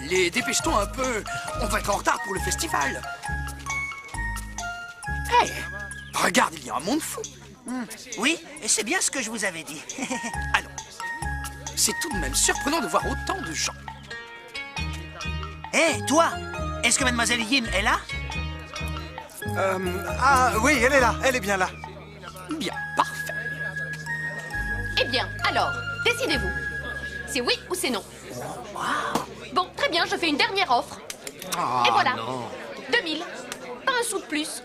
Allez, dépêche-toi un peu. On va être en retard pour le festival. Hé, regarde, il y a un monde fou. Oui, c'est bien ce que je vous avais dit. Allons. C'est tout de même surprenant de voir autant de gens. Hé, toi, est-ce que Mademoiselle Yin est là? Ah oui, elle est là, elle est bien là. Bien, parfait. Eh bien, alors, décidez-vous. C'est oui ou c'est non? Bon, très bien, je fais une dernière offre. Et voilà. 2000. Pas un sou de plus.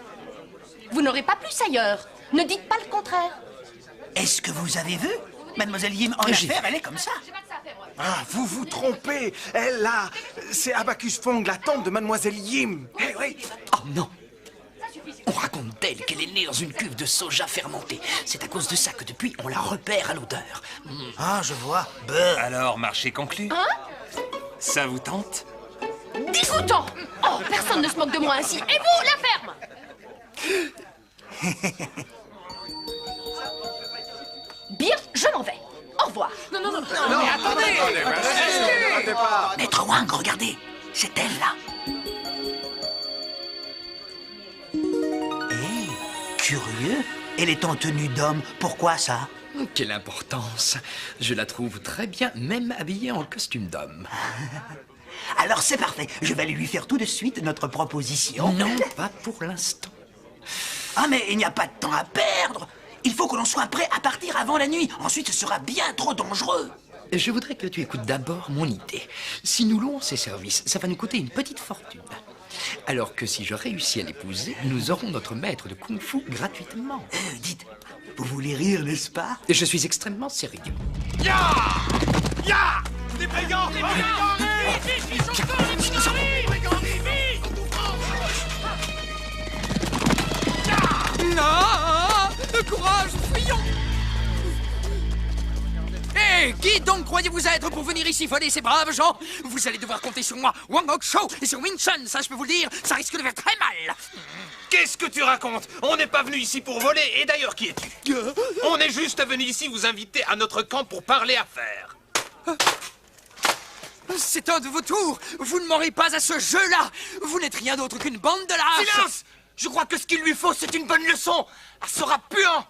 Vous n'aurez pas plus ailleurs. Ne dites pas le contraire. Est-ce que vous avez vu? Mademoiselle Yin, en J'ai affaires, elle est comme ça. Ah, vous vous trompez. Elle, là, c'est Abacus Fong, la tante de Mademoiselle Yim. Eh oui. Oh non. On raconte d'elle qu'elle est née dans une cuve de soja fermentée. C'est à cause de ça que depuis, on la repère à l'odeur. Ah, je vois. Bah. Alors, marché conclu. Hein? Ça vous tente? Dégoûtant. Oh, personne ne se moque de moi ainsi. Et vous, la ferme? Bien, je m'en vais. Au revoir. Non, mais attendez. Maître Wang, regardez. C'est elle, là. Hé, curieux. Elle est en tenue d'homme. Pourquoi ça? Quelle importance. Je la trouve très bien, même habillée en costume d'homme. Alors c'est parfait. Je vais lui faire tout de suite notre proposition. Non, pas pour l'instant. Ah, mais il n'y a pas de temps à perdre. Il faut que l'on soit prêt à partir avant la nuit. Ensuite, ce sera bien trop dangereux. Je voudrais que tu écoutes d'abord mon idée. Si nous louons ces services, ça va nous coûter une petite fortune. Alors que si je réussis à l'épouser, nous aurons notre maître de kung-fu gratuitement. Dites, vous voulez rire, n'est-ce pas? Et je suis extrêmement sérieux. Ya! Ya! Des brigands! Des brigands! Non! Courage, fuyons! Hé, qui donc croyez-vous être pour venir ici voler ces braves gens? Vous allez devoir compter sur moi, Wang Hoksho, et sur Wing Chun, ça je peux vous le dire, ça risque de faire très mal. Qu'est-ce que tu racontes? On n'est pas venu ici pour voler, et d'ailleurs, qui es-tu? On est juste venu ici vous inviter à notre camp pour parler affaires. C'est un de vos tours. Vous ne m'aurez pas à ce jeu-là. Vous n'êtes rien d'autre qu'une bande de lâches. Silence! Je crois que ce qu'il lui faut, c'est une bonne leçon. Elle sera puant.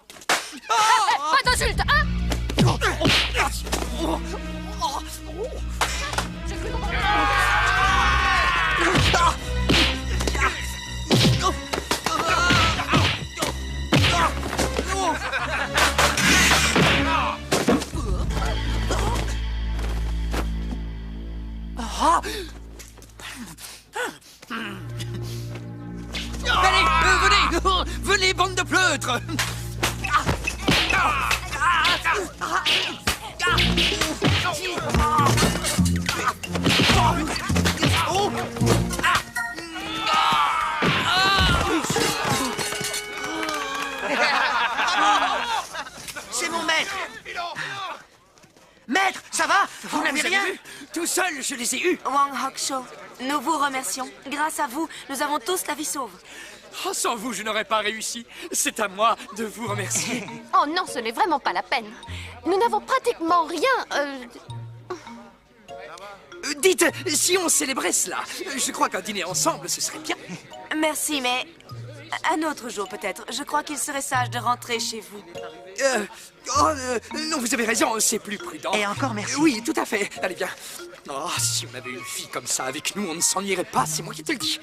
Pas d'insulte, hein? Allez, venez, bande de pleutres. C'est mon maître. Maître, ça va? Vous n'avez avez rien? vu? Tout seul, je les ai eus. Wang Hoksho, nous vous remercions. Grâce à vous, nous avons tous la vie sauve. Oh, sans vous, je n'aurais pas réussi. C'est à moi de vous remercier. Oh non, ce n'est vraiment pas la peine. Nous n'avons pratiquement rien... Dites, si on célébrait cela, je crois qu'un dîner ensemble, ce serait bien. Merci, mais un autre jour peut-être. Je crois qu'il serait sage de rentrer chez vous. Non, vous avez raison, c'est plus prudent. Et encore merci. Oui, tout à fait. Allez, bien. Oh, si on avait une fille comme ça avec nous, on ne s'ennuierait pas, c'est moi qui te le dis.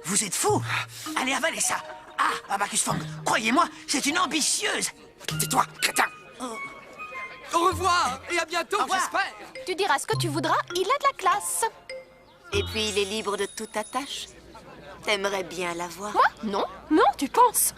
Vous êtes fou. Allez, avalez ça. Ah, Abacus Fong, croyez-moi, c'est une ambitieuse. Tais-toi, crétin. Au revoir et à bientôt, revoir. j'espère. Tu diras ce que tu voudras, il a de la classe. Et puis, il est libre de toute attache. T'aimerais bien la voir. Quoi? Non, non, tu penses?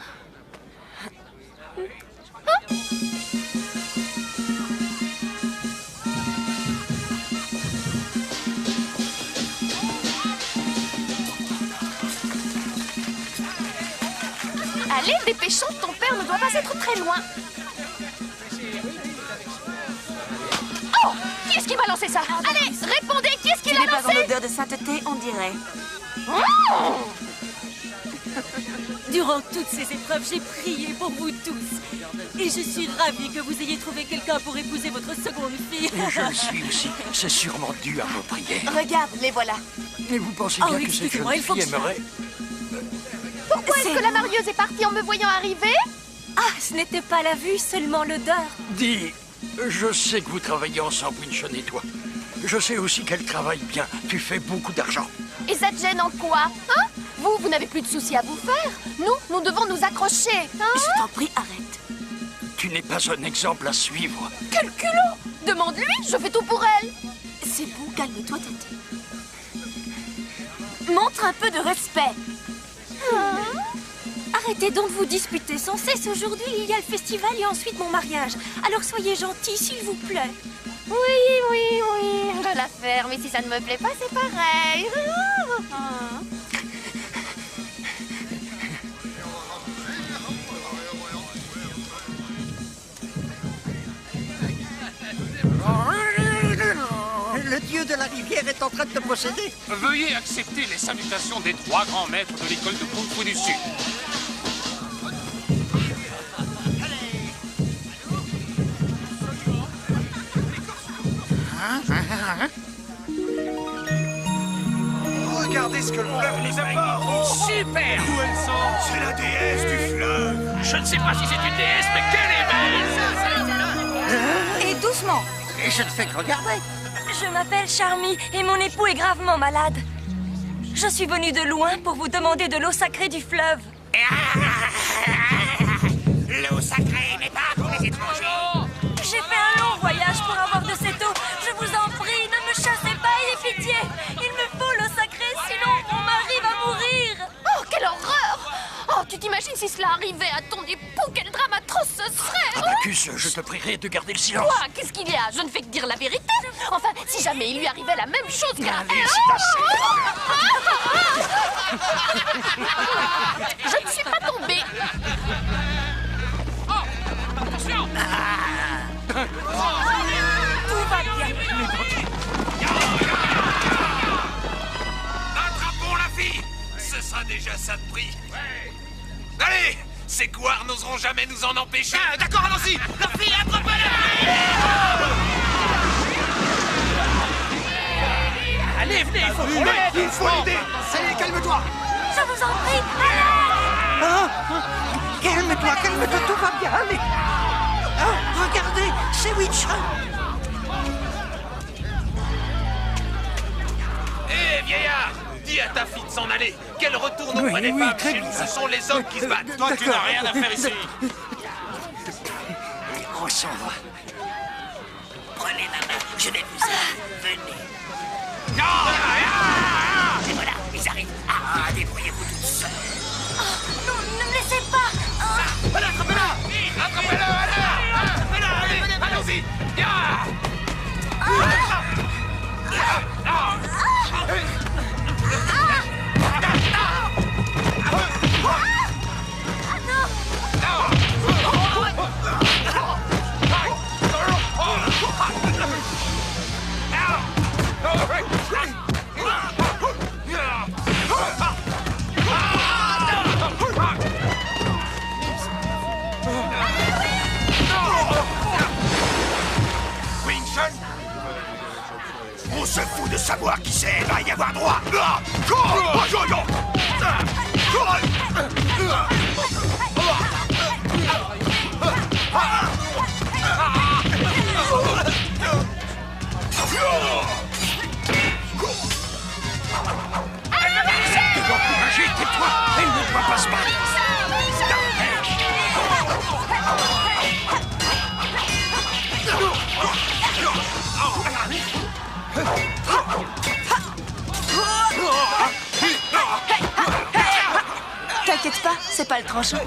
Allez, dépêchons, ton père ne doit pas être très loin. Oh! Qui est-ce qui m'a lancé ça? Allez, répondez, qui est-ce qui Tu l'a n'es pas en lancé? odeur de sainteté, on dirait. Oh! Durant toutes ces épreuves, j'ai prié pour vous tous. Et je suis ravie que vous ayez trouvé quelqu'un pour épouser votre seconde fille. Je le suis aussi. C'est sûrement dû à vos prières. Regarde, les voilà. Mais vous pensez Oh, bien que cette expliquez-moi, jeune il faut fille que je- aimerait... Pourquoi est-ce que la marieuse est partie en me voyant arriver? Ah, ce n'était pas la vue, seulement l'odeur. Dis, je sais que vous travaillez ensemble, Winchon et toi. Je sais aussi qu'elle travaille bien. Tu fais beaucoup d'argent. Et ça te gêne en quoi? Hein? Vous n'avez plus de soucis à vous faire. Nous devons nous accrocher. Hein? Je t'en prie, arrête. Tu n'es pas un exemple à suivre. Quel culot! Demande-lui, je fais tout pour elle. C'est bon, calme-toi, Tati. Montre un peu de respect. Arrêtez donc de vous disputer sans cesse. Aujourd'hui, il y a le festival et ensuite mon mariage. Alors soyez gentils, s'il vous plaît. Oui, je la ferme. Mais si ça ne me plaît pas, c'est pareil. Le dieu de la rivière est en train de te posséder. Veuillez accepter les salutations des 3 grands maîtres de l'école de Kung Fu du Sud. Regardez ce que le fleuve nous apporte. Super! Où elles sont? C'est la déesse du fleuve. Je ne sais pas si c'est une déesse, mais quelle est belle! Et doucement. Et je ne fais que regarder. Je m'appelle Charmy et mon époux est gravement malade. Je suis venue de loin pour vous demander de l'eau sacrée du fleuve. L'eau sacrée n'est pas pour les étrangers. J'ai fait un long voyage pour avoir de cette eau. Je vous en prie, ne me chassez pas, ayez pitié. Il me faut l'eau sacrée, sinon mon mari va mourir. Oh, quelle horreur! Oh, tu t'imagines si cela arrivait à ton époux? Quel drame atroce ce serait! Abacus, je te prierai de garder le silence. Quoi? Qu'est-ce qu'il y a? Je ne fais que dire la vérité. Enfin, si jamais il lui arrivait la même chose qu'à Allez, c'est assez. Je ne suis pas tombée. Tout va bien. Attrapons la fille! Ce sera déjà ça de prix. Allez! Ces couards n'oseront jamais nous en empêcher. D'accord, allons-y! La fille, attrapez-la! Allez, venez, il faut qu'on l'aide! Il faut l'aider. Allez, calme-toi. Je vous en prie. Calme-toi, tout va bien, allez. Ah, regardez, c'est Winchon. Hé, vieillard! Dis à ta fille de s'en aller, qu'elle retourne auprès des Oui, femmes. très Chez nous, bien. ce sont les hommes qui se battent. Toi, tu n'as rien à faire ici. On s'en va. Prenez ma main, je vais vous aider. Venez. Et voilà, ils arrivent. Ah, débrouillez-vous tous seuls. Non, ne me laissez pas. Attrapez-la! Allez, allons-y! Winchon, on se fout de savoir qui c'est. Va y avoir droit. Découragé, tais-toi. Elle ne doit pas se battre. T'inquiète pas, c'est pas le tranchant.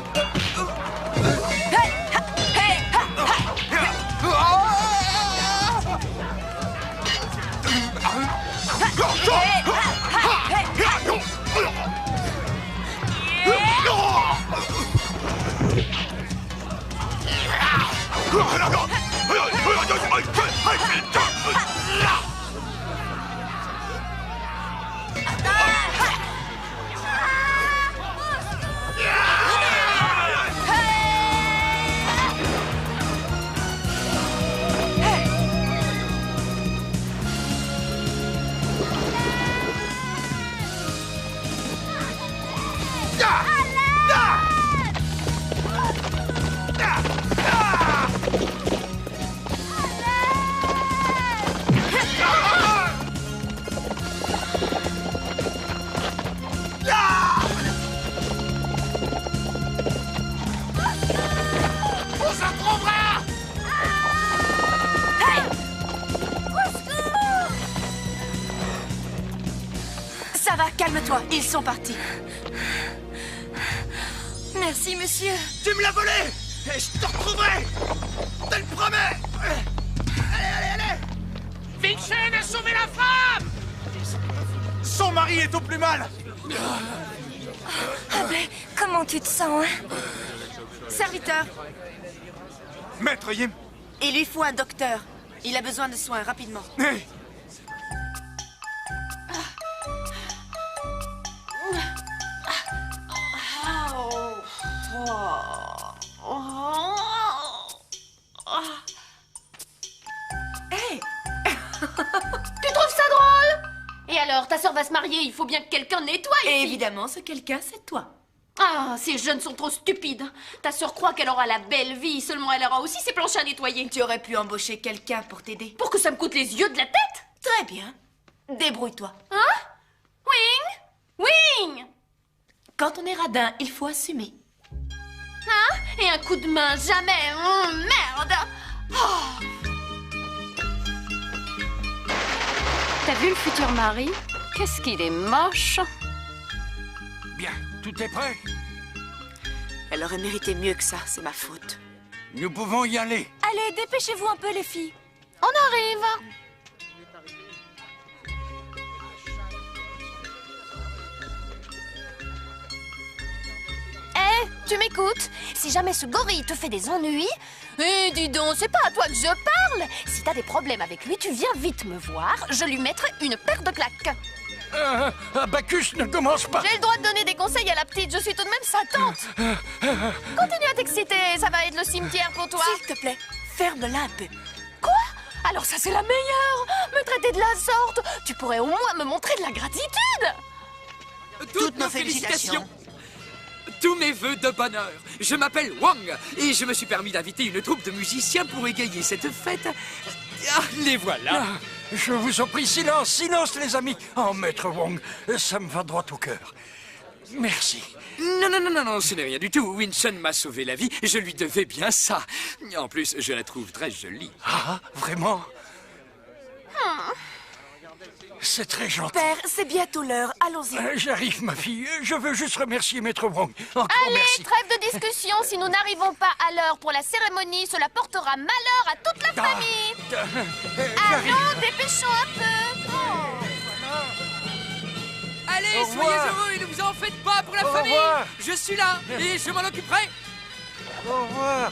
Calme-toi, ils sont partis. Merci, monsieur. Tu me l'as volé! Et je te retrouverai! Je te le promets! Allez! Vincent a sauvé la femme! Son mari est au plus mal! Ablé, comment tu te sens, hein? Serviteur, Maître Yim! il lui faut un docteur. Il a besoin de soins, rapidement. Hey. Tu trouves ça drôle? Et alors, ta sœur va se marier, il faut bien que quelqu'un nettoie ici. Et évidemment, ce quelqu'un, c'est toi. Ah, ces jeunes sont trop stupides. Ta sœur croit qu'elle aura la belle vie, seulement elle aura aussi ses planches à nettoyer. Tu aurais pu embaucher quelqu'un pour t'aider. Pour que ça me coûte les yeux de la tête? Très bien. Débrouille-toi. Hein? Wing! Quand on est radin, il faut assumer. Hein? Et un coup de main, jamais. Merde! Oh. T'as vu le futur mari? Qu'est-ce qu'il est moche! Bien, tout est prêt? Elle aurait mérité mieux que ça, c'est ma faute. Nous pouvons y aller. Allez, dépêchez-vous un peu, les filles. On arrive! Tu m'écoutes? Si jamais ce gorille te fait des ennuis... Eh, dis donc, c'est pas à toi que je parle! Si t'as des problèmes avec lui, tu viens vite me voir, je lui mettrai une paire de claques. Abacus, ne commence pas. J'ai le droit de donner des conseils à la petite, je suis tout de même sa tante. Continue à t'exciter, ça va être le cimetière pour toi. S'il te plaît, ferme-la un peu. Quoi? Alors ça c'est la meilleure! Me traiter de la sorte! Tu pourrais au moins me montrer de la gratitude! Toutes nos félicitations. Tous mes vœux de bonheur. Je m'appelle Wang et je me suis permis d'inviter une troupe de musiciens pour égayer cette fête. Ah, les voilà. Je vous en prie, silence, silence les amis. Oh, maître Wong, ça me va droit au cœur. Merci. Non, ce n'est rien du tout. Winston m'a sauvé la vie, je lui devais bien ça. En plus, je la trouve très jolie. Ah, vraiment? C'est très gentil. Père, c'est bientôt l'heure, allons-y. J'arrive, ma fille. Je veux juste remercier maître Wong. Encore Allez, merci. trêve de discussion, si nous n'arrivons pas à l'heure pour la cérémonie, cela portera malheur à toute la famille. Allons, dépêchons un peu. Allez, Au soyez revoir. heureux et ne vous en faites pas pour la Au famille. revoir. Je suis là et je m'en occuperai. Au revoir.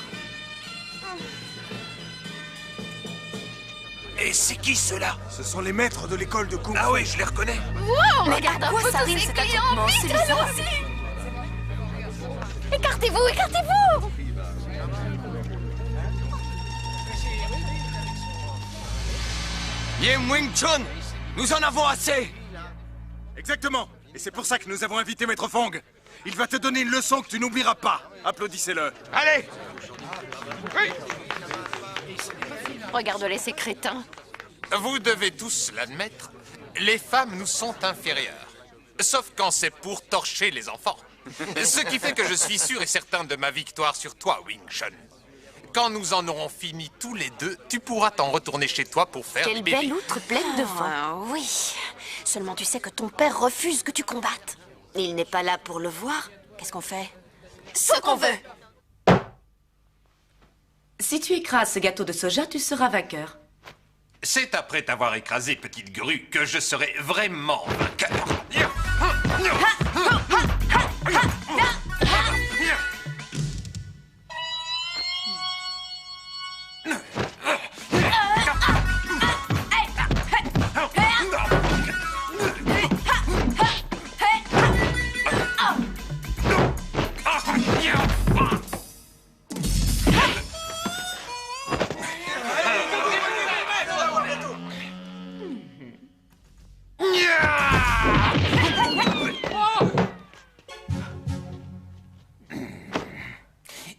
Et c'est qui ceux-là? Ce sont les maîtres de l'école de Kung Fu. Ah oui, je les reconnais. Wow, regarde un quoi peu ça tous rime, ces cet clients, attroupement, vite, c'est allons bizarre. aussi. Écartez-vous, écartez-vous. Yim Wing Chun, nous en avons assez. Exactement. Et c'est pour ça que nous avons invité Maître Fong. Il va te donner une leçon que tu n'oublieras pas. Applaudissez-le. Allez. Oui. Regarde-les, ces crétins. Vous devez tous l'admettre, les femmes nous sont inférieures. Sauf quand c'est pour torcher les enfants. Ce qui fait que je suis sûr et certain de ma victoire sur toi, Wing Chun. Quand nous en aurons fini tous les deux, tu pourras t'en retourner chez toi pour faire Quelle bébé. belle outre pleine de vent. Oui, Seulement tu sais que ton père refuse que tu combattes. il n'est pas là pour le voir. Qu'est-ce qu'on fait? Ce qu'on veut. Si tu écrases ce gâteau de soja, tu seras vainqueur. C'est après t'avoir écrasé, petite grue, que je serai vraiment vainqueur.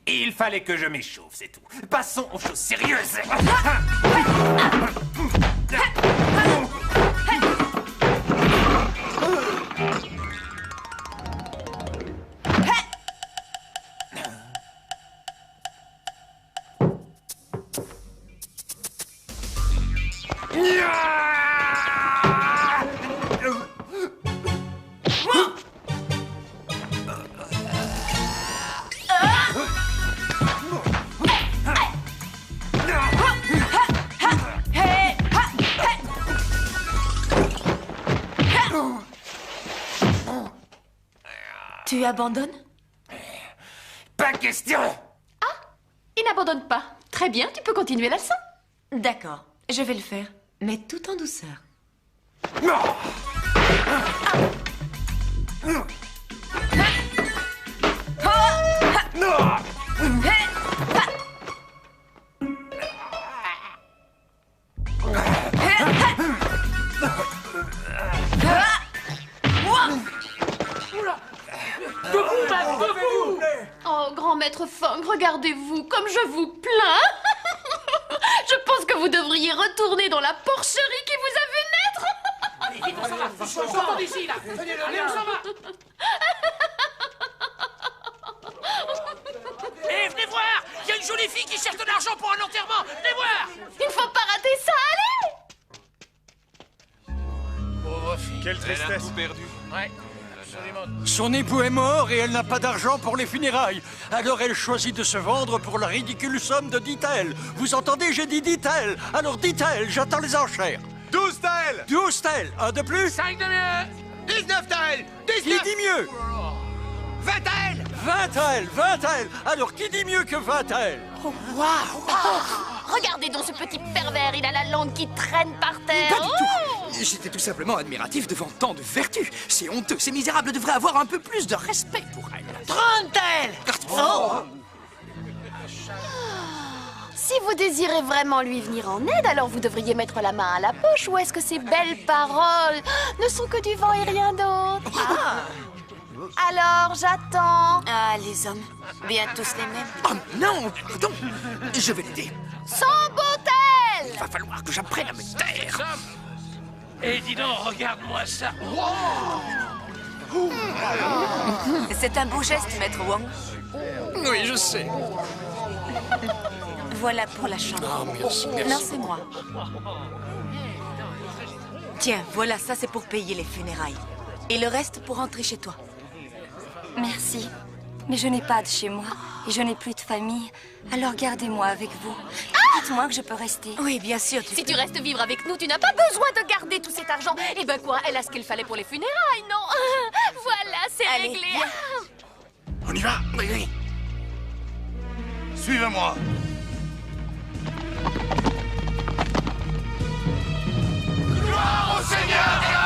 Il fallait que je m'échauffe, c'est tout. Passons aux choses sérieuses. abandonne? Pas question! Il n'abandonne pas. Très bien, tu peux continuer la leçon. D'accord, je vais le faire, mais tout en douceur. Oh, grand maître Fong, regardez-vous, comme je vous plains. Je pense que vous devriez retourner dans la porcherie qui vous a vu naître. Allez, vite, on s'en va. Sortons d'ici, là. Allez, on s'en va. Hé, venez voir. Il y a une jolie fille qui cherche de l'argent pour un enterrement. Venez voir. Il ne faut pas rater ça, allez. Pauvre fille. Quelle Elle a tristesse. tout perdu. Ouais, absolument. Son époux est mort et elle n'a pas d'argent pour les funérailles. Alors elle choisit de se vendre pour la ridicule somme de 10 taels. Vous entendez, j'ai dit 10 taels. Alors 10 taels, j'attends les enchères. 12 taels. 12 taels, un de plus. 5 de mieux. 19 taels. Qui dit mieux? 20 taels. 20 taels, 20 taels. Alors qui dit mieux que 20 taels? Regardez donc ce petit pervers, il a la langue qui traîne par terre. Pas du tout. J'étais tout simplement admiratif devant tant de vertus. C'est honteux. Ces misérables devraient avoir un peu plus de respect pour elle. 30 taels. Si vous désirez vraiment lui venir en aide, alors vous devriez mettre la main à la poche. Ou est-ce que ces belles paroles ne sont que du vent et rien d'autre? Alors, j'attends. Ah, les hommes, bien tous les mêmes. Oh non, pardon. Je vais l'aider. Sans botelle. Il va falloir que j'apprenne à me taire. Et dis donc, regarde-moi ça. C'est un beau geste, maître Wang. Oui, je sais. Voilà pour la chambre. Merci, merci. Non, c'est moi. Tiens, voilà, ça c'est pour payer les funérailles. Et le reste pour rentrer chez toi. Merci. Mais je n'ai pas de chez moi. Et je n'ai plus de famille. Alors gardez-moi avec vous. Dites-moi que je peux rester. Oui, bien sûr. Si tu restes vivre avec nous, tu n'as pas besoin de garder tout cet argent. Eh ben quoi, elle a ce qu'il fallait pour les funérailles, non? Voilà, c'est Allez, réglé. viens. On y va. Oui, oui. Suivez-moi. Gloire au Seigneur et à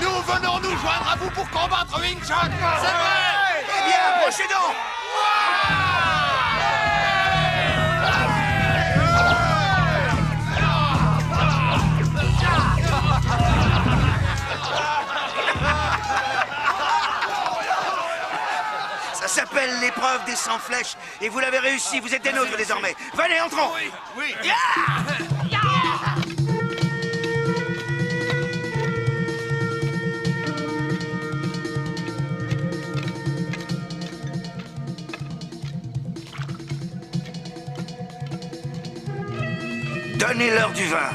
Nous venons nous joindre à vous pour combattre Wing Chun. C'est vrai. Eh bien, approchez donc. Ça s'appelle l'épreuve des 100 flèches. Et vous l'avez réussi, vous êtes des nôtres désormais. Venez, entrons. Oui, oui. Donnez-leur du vin.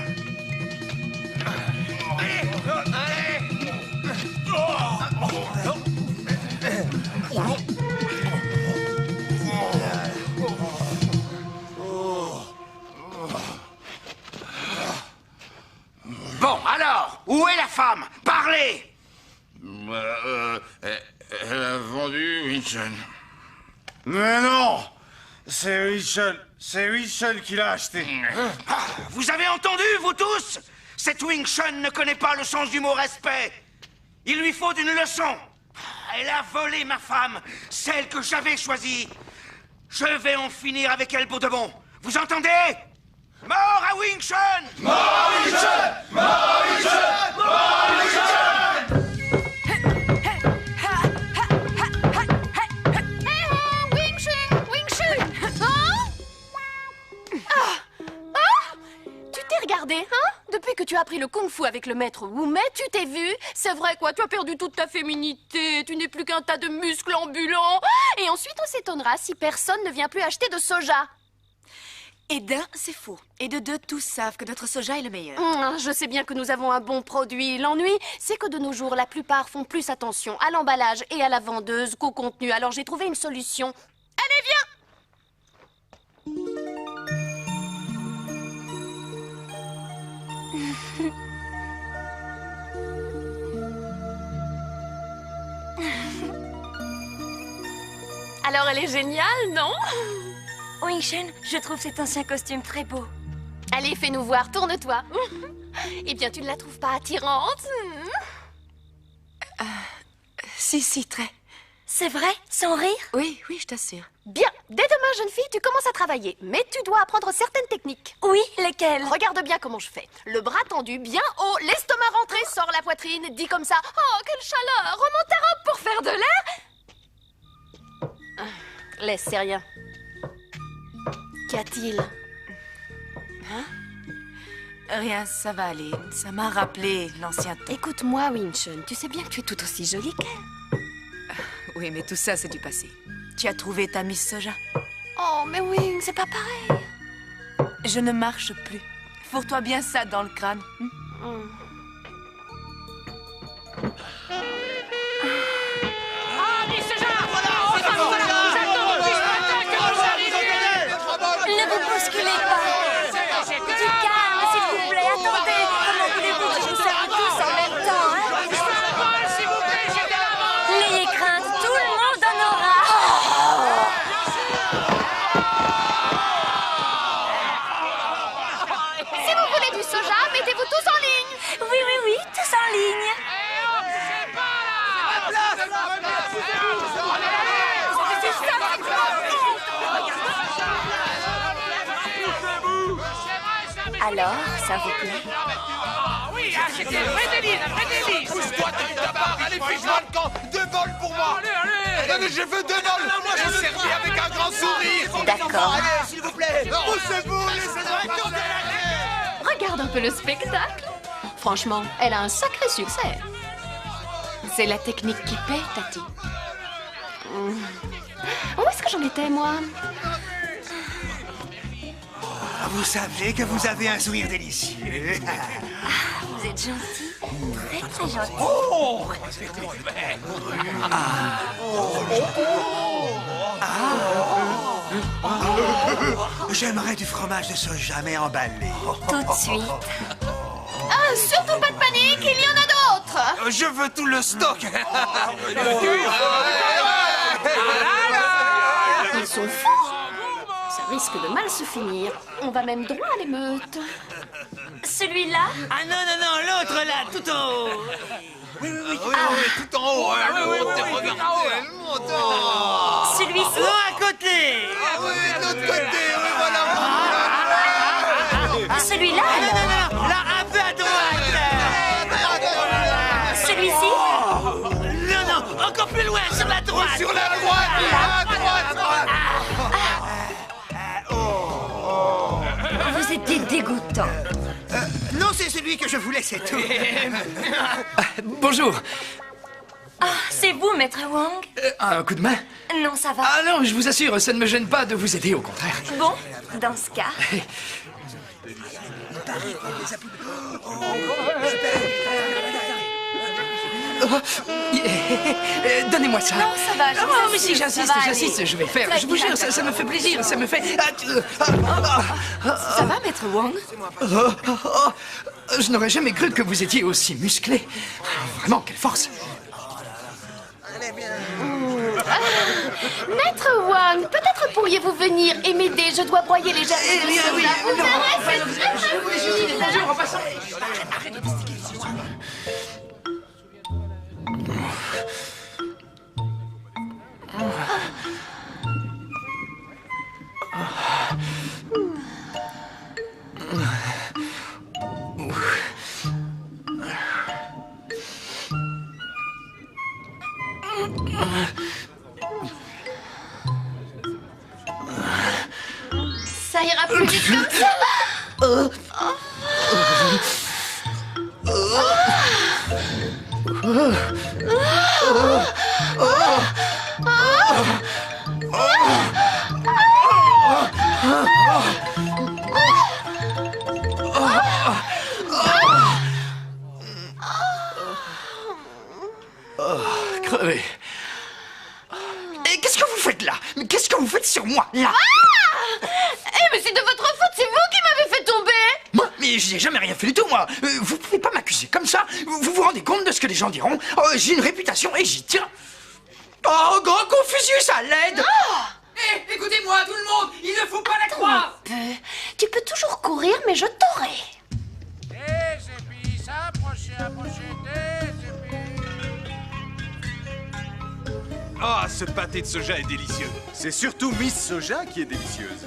Bon, alors, où est la femme? Parlez! Elle a vendu Wing Chun. Mais non! C'est Wing Chun qui l'a acheté. Ah, vous avez entendu, vous tous? Cette Wing Chun ne connaît pas le sens du mot respect. Il lui faut une leçon. Elle a volé ma femme, celle que j'avais choisie. Je vais en finir avec elle pour de bon. Vous entendez? Mort à Wing Chun! Mort à Wing Chun! Mort à Wing Chun! Mort à Wing Chun! Wing Chun! Wing Chun! Tu t'es regardé, hein? Depuis que tu as appris le kung-fu avec le maître Wu Mei, tu t'es vu? C'est vrai quoi, tu as perdu toute ta féminité, tu n'es plus qu'un tas de muscles ambulants. Et ensuite on s'étonnera si personne ne vient plus acheter de soja. Et d'un, c'est faux. Et de deux, tous savent que notre soja est le meilleur. Je sais bien que nous avons un bon produit. L'ennui, c'est que de nos jours, la plupart font plus attention à l'emballage et à la vendeuse qu'au contenu. Alors j'ai trouvé une solution. Allez, viens! Alors elle est géniale, non? Wing Chun, je trouve cet ancien costume très beau. Allez, fais-nous voir, tourne-toi. Eh bien, tu ne la trouves pas attirante? Si, très. C'est vrai? Sans rire? Oui, je t'assure. Bien, dès demain, jeune fille, tu commences à travailler. Mais tu dois apprendre certaines techniques. Oui, lesquelles? Regarde bien comment je fais. Le bras tendu bien haut, l'estomac rentré, sors la poitrine, dis comme ça. Oh, quelle chaleur! Remonte ta robe pour faire de l'air. Laisse, c'est rien. Qu'y a-t-il? Hein? Rien, ça va aller. Ça m'a rappelé l'ancien temps. Écoute-moi, Wing Chun, tu sais bien que tu es tout aussi jolie qu'elle. Oui, mais tout ça, c'est du passé. Tu as trouvé ta Miss Soja? Oh, mais Wing, c'est pas pareil. Je ne marche plus. Fourre-toi bien ça dans le crâne. Ah, Miss Soja! Ne vous bousculez pas! Du calme, s'il vous plaît, attendez! Comment voulez-vous que je vous serve tous en même temps, hein? N'ayez crainte, tout le monde en aura! Si vous voulez du soja, mettez-vous tous en ligne. Oui, tous en ligne! Alors, ça vous plaît? Oui, c'était un vrai délice, un vrai délice. Pousse-toi, t'as une tabac. Allez, fiche-moi le camp. 2 bols pour moi. Allez. Mais je veux 2 bols. Moi, je servis avec un grand sourire. D'accord. Allez, s'il vous plaît. Poussez-vous, laissez-moi passer. Regarde un peu le spectacle. Franchement, elle a un sacré succès. C'est la technique qui paie, Tati. Où est-ce que j'en étais, moi? Vous savez que vous avez un sourire délicieux. Vous êtes gentil, très gentil. Oh! J'aimerais du fromage de soja, mais emballé. Tout de suite. Ah, surtout pas de panique, il y en a d'autres. Je veux tout le stock. Ils sont fous. Ça risque de mal se finir. On va même droit à l'émeute. Celui-là? Ah non, l'autre là, tout en haut. Oui, tout en haut. Regardez, elle monte. Celui-ci? Non, à côté. Ah oui, de l'autre côté, oui, voilà. Celui-là? Non, là, un peu à droite. Celui-ci? Non, encore plus loin, sur la droite. Sur la droite, à droite. Vous étiez dégoûtant. Non, c'est celui que je voulais, c'est tout. Bonjour. Ah, c'est vous, Maître Wang? Un coup de main? Non, ça va. Ah non, je vous assure, ça ne me gêne pas de vous aider, au contraire. Bon, dans ce cas... Donnez-moi ça. Non, ça va, je vous assure, mais si ça j'insiste, va j'insiste, je vais faire. Très Je vous bien, jure, ça me fait plaisir, ça me fait... Ça va, Maître Wang? Je n'aurais jamais cru que vous étiez aussi musclé. Vraiment, quelle force. Maître Wang, peut-être pourriez-vous venir et m'aider. Je dois broyer les germes de soja. Vous verrez, c'est très facile. Ça ira plus vite comme ça. Crevé. Et qu'est-ce que vous faites là? Mais qu'est-ce que vous faites sur moi, là? Mais c'est de votre faute, c'est vous qui m'avez fait tomber. Moi? Mais je n'ai jamais rien fait du tout, moi. Vous pouvez pas m'accuser comme ça. Vous vous rendez compte de ce que les gens diront? J'ai une réputation et j'y tiens. Oh, grand Confucius à l'aide! Hé, écoutez-moi, tout le monde, il ne faut pas la croire. Tu peux toujours courir, mais je t'aurai. Ah, ce pâté de soja est délicieux. C'est surtout Miss Soja qui est délicieuse.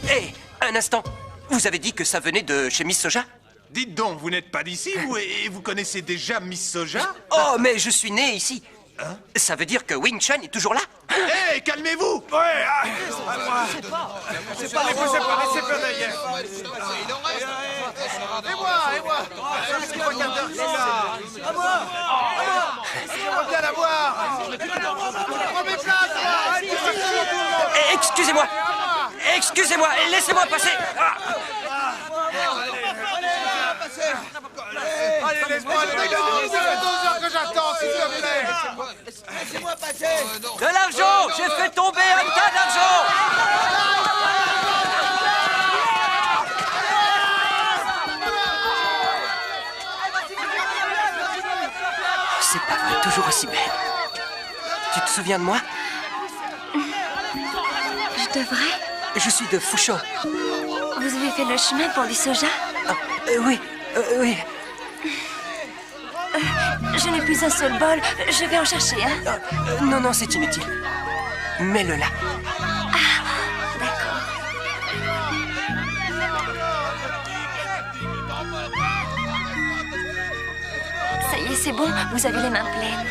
Hé, un instant. Vous avez dit que ça venait de chez Miss Soja? Dites donc, vous n'êtes pas d'ici, vous, et vous connaissez déjà Miss Soja? Oh, mais je suis né ici. Hein? Ça veut dire que Wing Chun est toujours là? Hé, calmez-vous! Ouais, c'est pas les poussez pas, laissez pas d'ailleurs. Et moi c'est quoi qu'un dog, c'est là? À moi! On vient la voir! Prends mes places, là! Excusez-moi! Excusez-moi! Laissez-moi passer! Allez, laisse-moi aller! Ça fait 12 heures que j'attends, s'il te plaît! Laissez-moi passer! De l'argent! J'ai fait tomber un tas d'argent! C'est pas vrai, toujours aussi belle. Tu te souviens de moi? Je devrais. Je suis de Fouchon. Vous avez fait le chemin pour du soja? Oui, oui. Je n'ai plus un seul bol. Je vais en chercher un. Non, non, c'est inutile. Mets-le là. D'accord. Ça y est, c'est bon. Vous avez les mains pleines.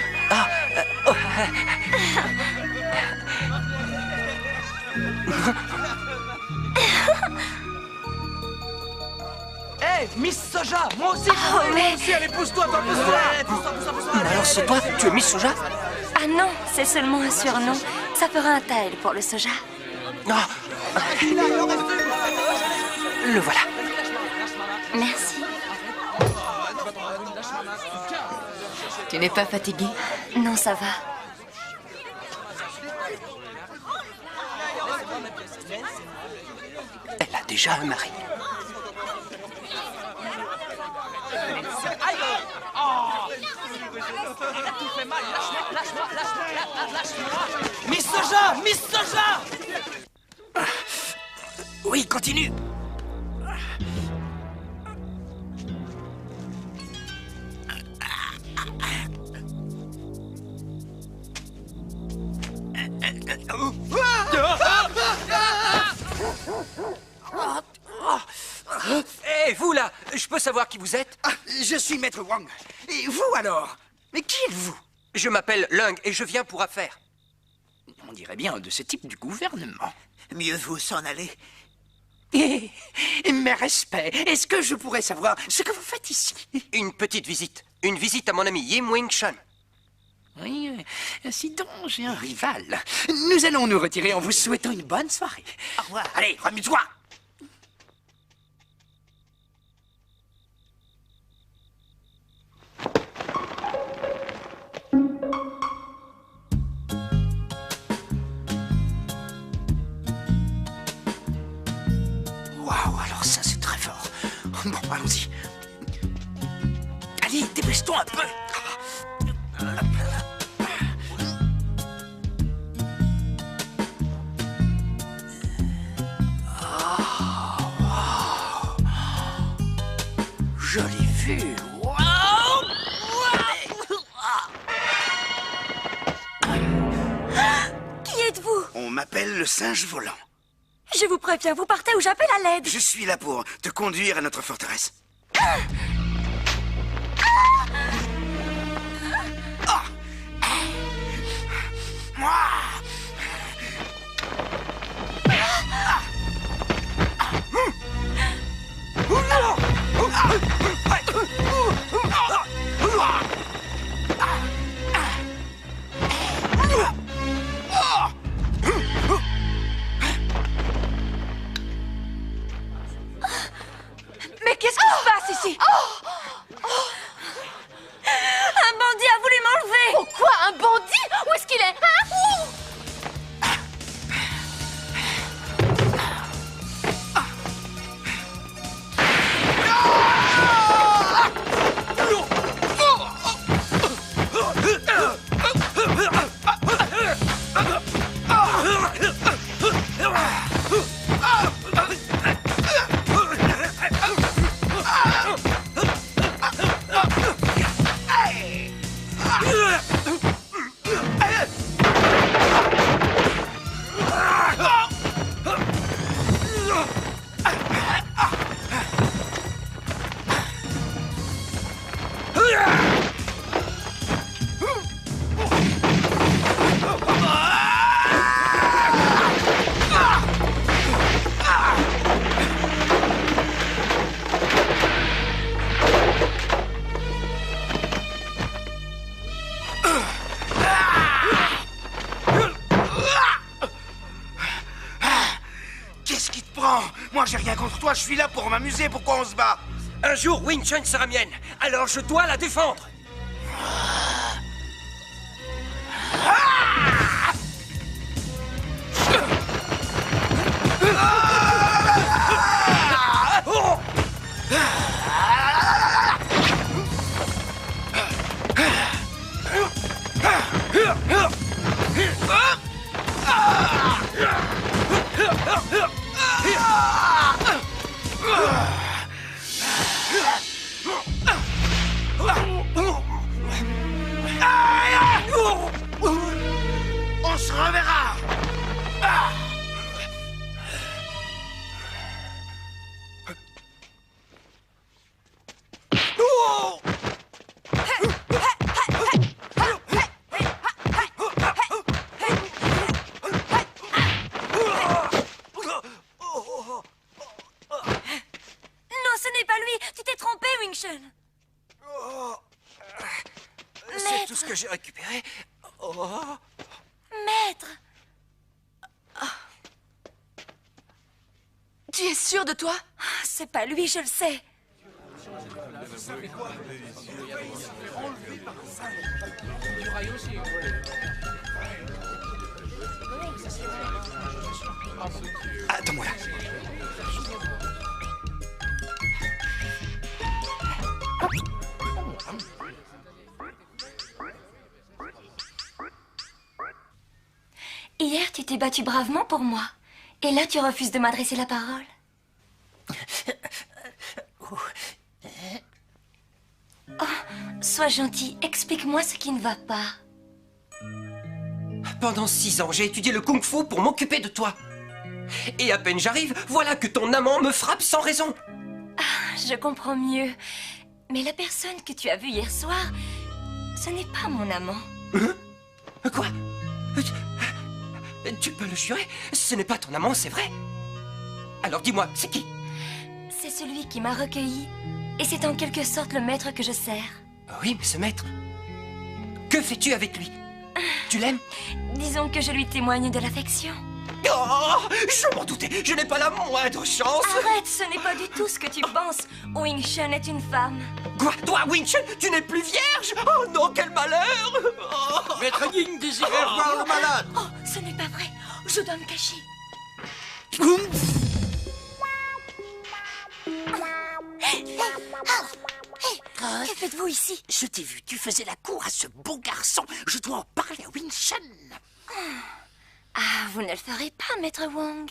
Hé, Miss Soja, moi aussi, mais... Allez, pousse-toi, pousse-toi! Alors c'est toi? Tu es Miss Soja? Ah non, c'est seulement un surnom. Ça fera un taille pour le soja. Le voilà. Merci. Tu n'es pas fatigué? Non, ça va. Elle a déjà un mari. Miss Soja! Miss Soja! Oui, continue. Hé, vous là, je peux savoir qui vous êtes? Je suis Maître Wang. Et vous alors? Mais qui êtes-vous? Je m'appelle Lung et je viens pour affaires. On dirait bien de ce type du gouvernement. Mieux vaut s'en aller. Mes respects, est-ce que je pourrais savoir ce que vous faites ici? Une petite visite. Une visite à mon ami Yim Wing Chun. Oui, si donc j'ai un rival. Nous allons nous retirer en vous souhaitant une bonne soirée. Au revoir. Allez, remue-toi. Waouh, alors ça c'est très fort. Bon, allons-y. Allez, dépêche-toi un peu. Jolie vue. Wow. Qui êtes-vous? On m'appelle le singe volant. Je vous préviens, vous partez ou j'appelle à l'aide. Je suis là pour te conduire à notre forteresse. Mais qu'est-ce qui se passe ici? Un bandit a voulu m'enlever. Oh quoi? Un bandit? Où est-ce qu'il est? Hein? Ouh! Concentre-toi, je suis là pour m'amuser, pourquoi on se bat? Un jour, Wing Chun sera mienne, alors je dois la défendre. On se reverra. Non, ce n'est pas lui. Tu t'es trompé, Wing Chun. C'est tout ce que j'ai récupéré. Oh. Maître. Tu es sûr de toi? C'est pas lui, je le sais. Attends-moi là. Hier, tu t'es battu bravement pour moi. Et là, tu refuses de m'adresser la parole. Oh, sois gentil, explique-moi ce qui ne va pas. Pendant 6 ans, j'ai étudié le kung-fu pour m'occuper de toi. Et à peine j'arrive, voilà que ton amant me frappe sans raison. Ah, je comprends mieux. Mais la personne que tu as vue hier soir, ce n'est pas mon amant. Hein? Quoi? Tu peux le jurer? Ce n'est pas ton amant, c'est vrai? Alors dis-moi, c'est qui? C'est celui qui m'a recueilli. Et c'est en quelque sorte le maître que je sers. Oui, mais ce maître... Que fais-tu avec lui? Tu l'aimes? Disons que je lui témoigne de l'affection. Oh, je m'en doutais, je n'ai pas la moindre chance. Arrête, ce n'est pas du tout ce que tu penses. Wing Chun est une femme. Quoi? Toi, Wing Chun, tu n'es plus vierge? Oh non, quel malheur! Oh. Maître Ying désirait voir le malade. Oh, ce n'est pas vrai. Je dois me cacher. Que faites-vous ici? Je t'ai vu, tu faisais la cour à ce beau garçon. Je dois en parler à Wing Chun. Ah, vous ne le ferez pas, maître Wong.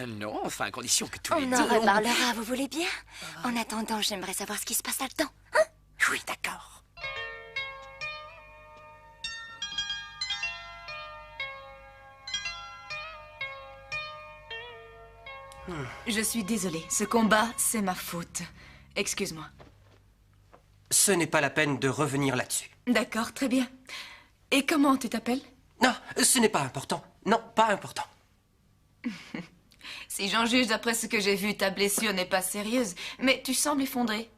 Non, enfin, à condition que tous On les deux... en reparlera, vous voulez bien? En attendant, j'aimerais savoir ce qui se passe là-dedans. Hein? Oui, d'accord. Je suis désolée. Ce combat, c'est ma faute. Excuse-moi. Ce n'est pas la peine de revenir là-dessus. D'accord, très bien. Et comment tu t'appelles? Non, ce n'est pas important. Non, pas important. Si j'en juge d'après ce que j'ai vu, ta blessure n'est pas sérieuse, mais tu sembles effondré.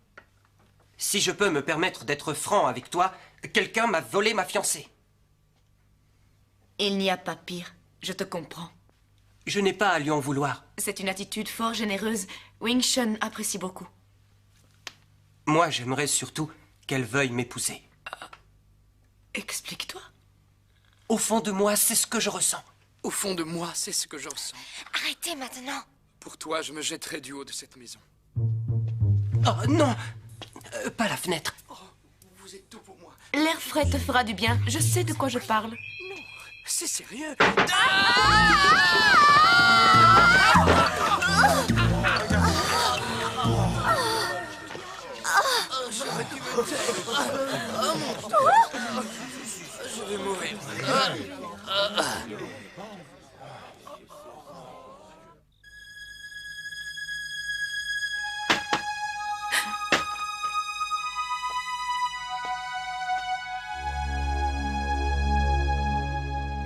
Si je peux me permettre d'être franc avec toi, quelqu'un m'a volé ma fiancée. Il n'y a pas pire. Je te comprends. Je n'ai pas à lui en vouloir. C'est une attitude fort généreuse. Wing Chun apprécie beaucoup. Moi, j'aimerais surtout qu'elle veuille m'épouser. Explique-toi. Au fond de moi, c'est ce que je ressens. Au fond de moi, c'est ce que je ressens. Arrêtez maintenant. Pour toi, je me jetterai du haut de cette maison. Oh non, pas la fenêtre. Oh, vous êtes tout pour moi. L'air frais te fera du bien. Je sais de quoi je parle. Non, c'est sérieux. J'aurais dû me taire. Je vais mourir.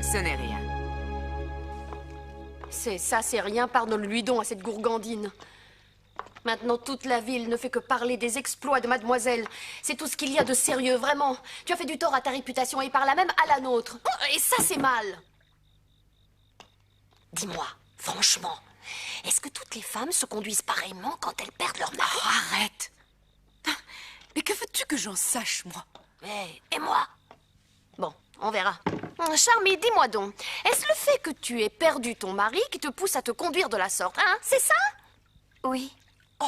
Ce n'est rien. C'est ça, c'est rien. Pardonne-lui donc à cette gourgandine. Maintenant, toute la ville ne fait que parler des exploits de mademoiselle. C'est tout ce qu'il y a de sérieux, vraiment. Tu as fait du tort à ta réputation et par là même à la nôtre. Et ça, c'est mal. Dis-moi, franchement, Est-ce que toutes les femmes se conduisent pareillement quand elles perdent leur mari? Oh, arrête. Mais que veux-tu que j'en sache, moi? Et moi? Bon, on verra. Charmy, dis-moi donc, est-ce le fait que tu aies perdu ton mari qui te pousse à te conduire de la sorte, hein? C'est ça? Oui. Oh.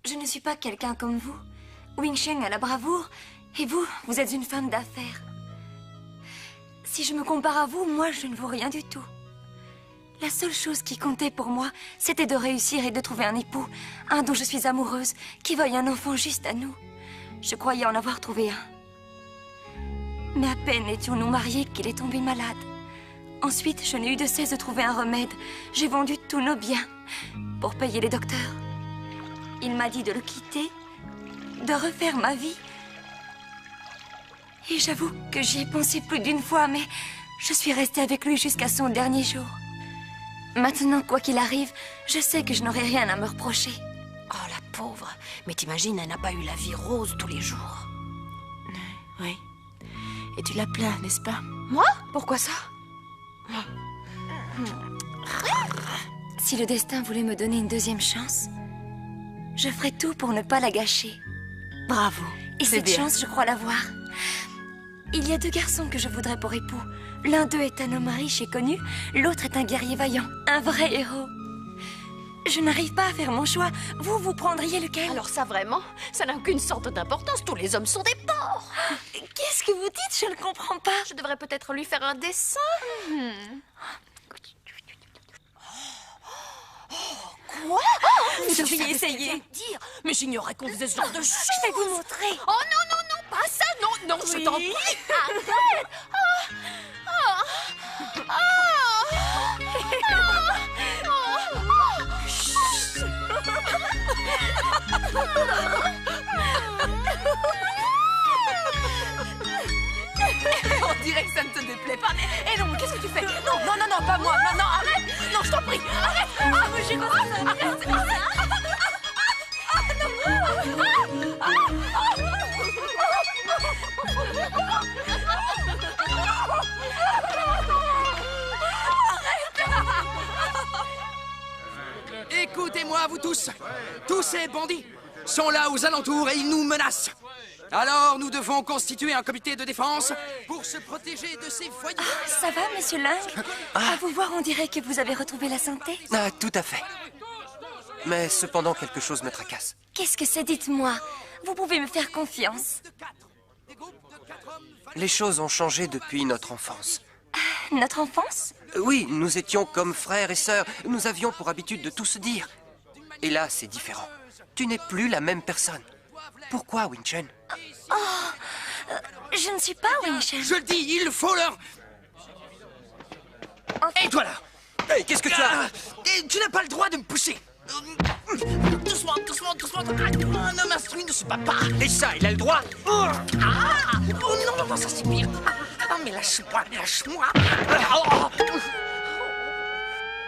Je ne suis pas quelqu'un comme vous. Wing Sheng a la bravoure, et vous, vous êtes une femme d'affaires. Si je me compare à vous, moi, je ne vaux rien du tout. La seule chose qui comptait pour moi, c'était de réussir et de trouver un époux, un dont je suis amoureuse, qui veuille un enfant juste à nous. Je croyais en avoir trouvé un. Mais à peine étions-nous mariés qu'il est tombé malade. Ensuite, je n'ai eu de cesse de trouver un remède. J'ai vendu tous nos biens pour payer les docteurs. Il m'a dit de le quitter, de refaire ma vie. Et j'avoue que j'y ai pensé plus d'une fois, mais je suis restée avec lui jusqu'à son dernier jour. Maintenant, quoi qu'il arrive, je sais que je n'aurai rien à me reprocher. Oh, la pauvre. Mais t'imagines, elle n'a pas eu la vie rose tous les jours. Oui. Et tu la plains, n'est-ce pas? Moi? Pourquoi ça? Si le destin voulait me donner une deuxième chance, je ferais tout pour ne pas la gâcher. Bravo. Et cette chance, je crois l'avoir. Il y a deux garçons que je voudrais pour époux. L'un d'eux est un homme riche et connu, l'autre est un guerrier vaillant, un vrai héros. Je n'arrive pas à faire mon choix. Vous prendriez lequel? Alors ça, vraiment, ça n'a aucune sorte d'importance. Tous les hommes sont des porcs. Qu'est-ce que vous dites? Je ne comprends pas. Je devrais peut-être lui faire un dessin. Quoi? Vous devriez essayer. Dire. Mais j'ignorais qu'on faisait ce genre de choses. Je vais vous montrer. Oh non, non, non, pas ça. Non, non, je t'en prie. Arrête. On dirait que ça ne te déplaît pas. Et non, qu'est-ce que tu fais? Non, non, non, non, pas moi. Non, non, arrête. Non, je t'en prie. Arrête. Ah, mais j'ai pas ça. Arrête. Écoutez-moi, vous tous. Tous ces bandits sont là aux alentours et ils nous menacent. Alors, nous devons constituer un comité de défense pour se protéger de ces voyous. Ça va, monsieur Lang? À vous voir, on dirait que vous avez retrouvé la santé. Ah, tout à fait. Mais cependant, quelque chose me tracasse. Qu'est-ce que c'est? Dites-moi. Vous pouvez me faire confiance. Les choses ont changé depuis notre enfance. Notre enfance? Oui, nous étions comme frères et sœurs. Nous avions pour habitude de tout se dire. Et là, c'est différent. Tu n'es plus la même personne. Pourquoi, Wing Chun? Je ne suis pas Wing Chun. Je le dis, il faut leur... Et toi là? Hey, qu'est-ce que tu as? Tu n'as pas le droit de me pousser. Doucement, doucement, doucement. Un homme instruit ne se bat pas. Et ça, il a le droit? Oh non, non, non, ça c'est pire. Ah, mais lâche-moi, lâche-moi.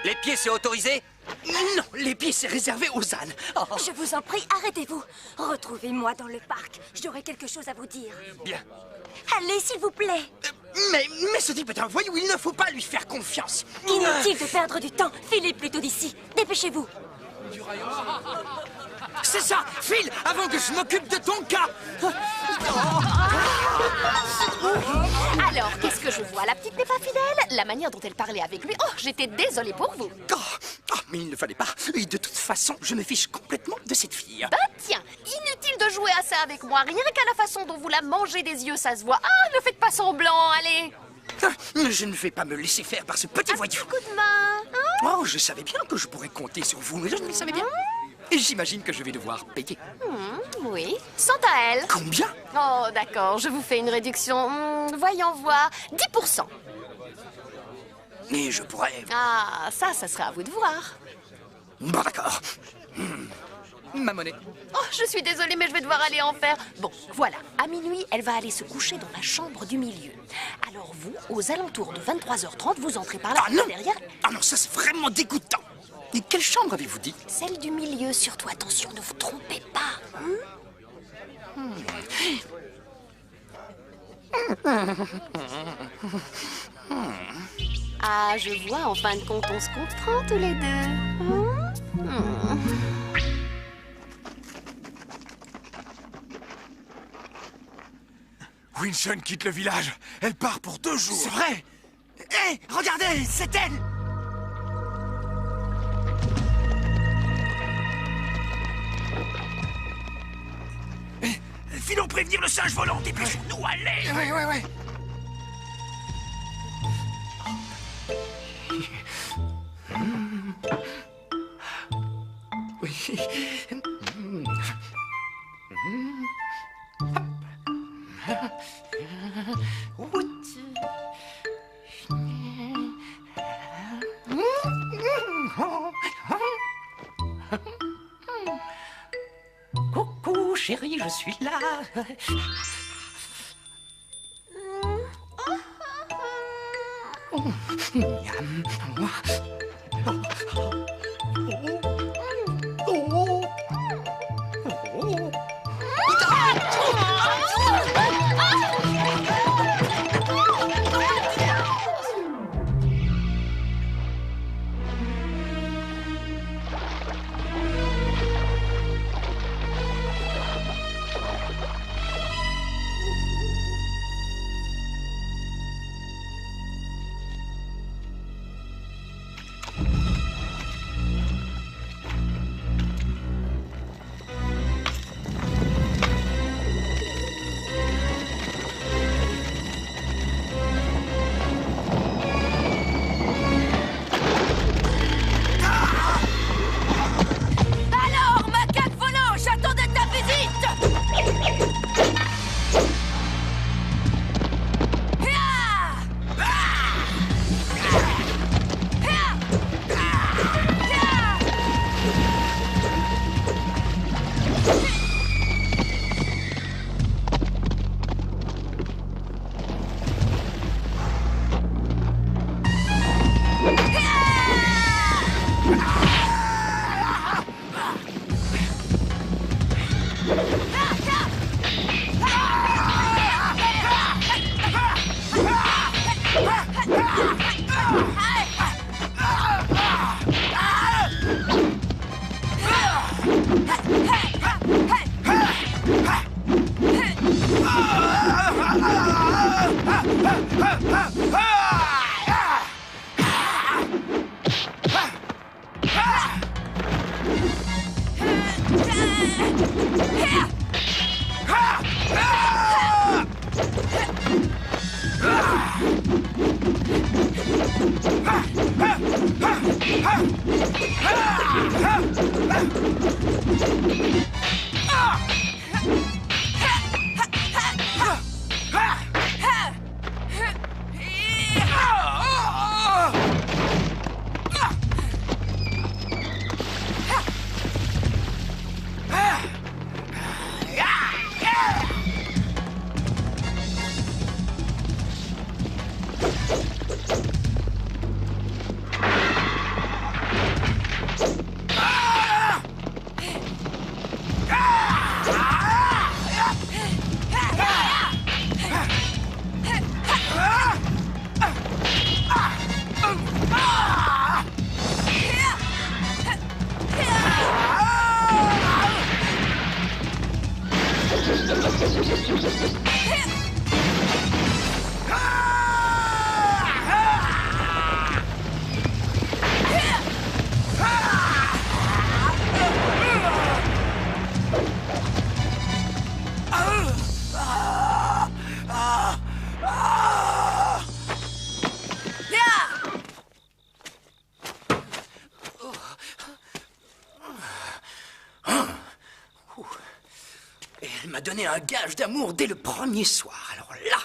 Les pieds, c'est autorisé? Non, les pieds, c'est réservé aux ânes. Oh. Je vous en prie, arrêtez-vous. Retrouvez-moi dans le parc. J'aurai quelque chose à vous dire. Bien. Allez, s'il vous plaît. Mais ce type est un voyou, il ne faut pas lui faire confiance. Inutile de perdre du temps. Filez plutôt d'ici. Dépêchez-vous. C'est ça, file, avant que je m'occupe de ton cas. Alors, qu'est-ce que je vois? La petite n'est pas fidèle? La manière dont elle parlait avec lui? Oh, j'étais désolée pour vous. Mais il ne fallait pas. Et de toute façon, je me fiche complètement de cette fille. Bah tiens, inutile de jouer à ça avec moi. Rien qu'à la façon dont vous la mangez des yeux, ça se voit. Ah, ne faites pas semblant, allez. Je ne vais pas me laisser faire par ce petit voyou. Un coup de main, hein? Oh, je savais bien que je pourrais compter sur vous, mais je ne le savais bien. Et j'imagine que je vais devoir payer. Oui, 100 à elle. Combien? Oh, d'accord, je vous fais une réduction. Voyons voir, 10%. Mais je pourrais... Ah, ça serait à vous de voir. Bon, d'accord. Ma monnaie. Oh, je suis désolée, mais je vais devoir aller en faire. Bon, voilà, à minuit, elle va aller se coucher dans la chambre du milieu. Alors vous, aux alentours de 23h30, vous entrez par là, derrière... Ah non, ça c'est vraiment dégoûtant. Et quelle chambre avez-vous dit? Celle du milieu, surtout attention, ne vous trompez pas. Ah, je vois, en fin de compte, on se comprend tous les deux. Wing-Chun quitte le village. Elle part pour 2 jours. C'est vrai. Hé, regardez, c'est elle. Filons prévenir le singe volant, dépêchons-nous, allez! Ouais. Coucou, chérie, je suis là. Elle m'a donné un gage d'amour dès le premier soir, alors là...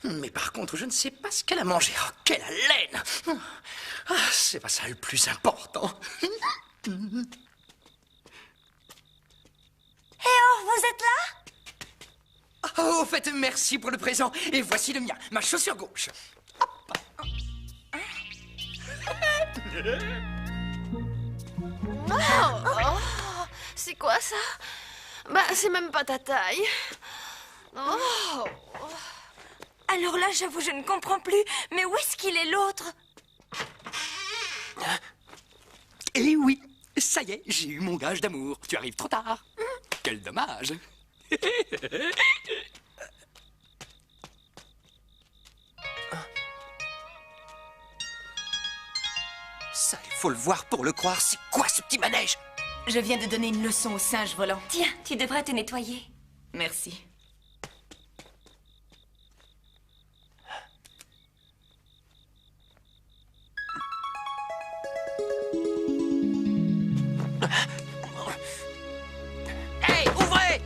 Mais par contre, je ne sais pas ce qu'elle a mangé. Oh, quelle haleine! Ah, c'est pas ça le plus important. Eh oh, vous êtes là? Oh, au fait, merci pour le présent. Et voici le mien, ma chaussure gauche. C'est quoi ça? Bah, c'est même pas ta taille. Alors là, j'avoue, je ne comprends plus. Mais où est-ce qu'il est l'autre? Eh oui, ça y est, j'ai eu mon gage d'amour. Tu arrives trop tard. Quel dommage. Ça, il faut le voir pour le croire. C'est quoi ce petit manège? Je viens de donner une leçon au singe volant. Tiens, tu devrais te nettoyer. Merci. Hey, ouvrez!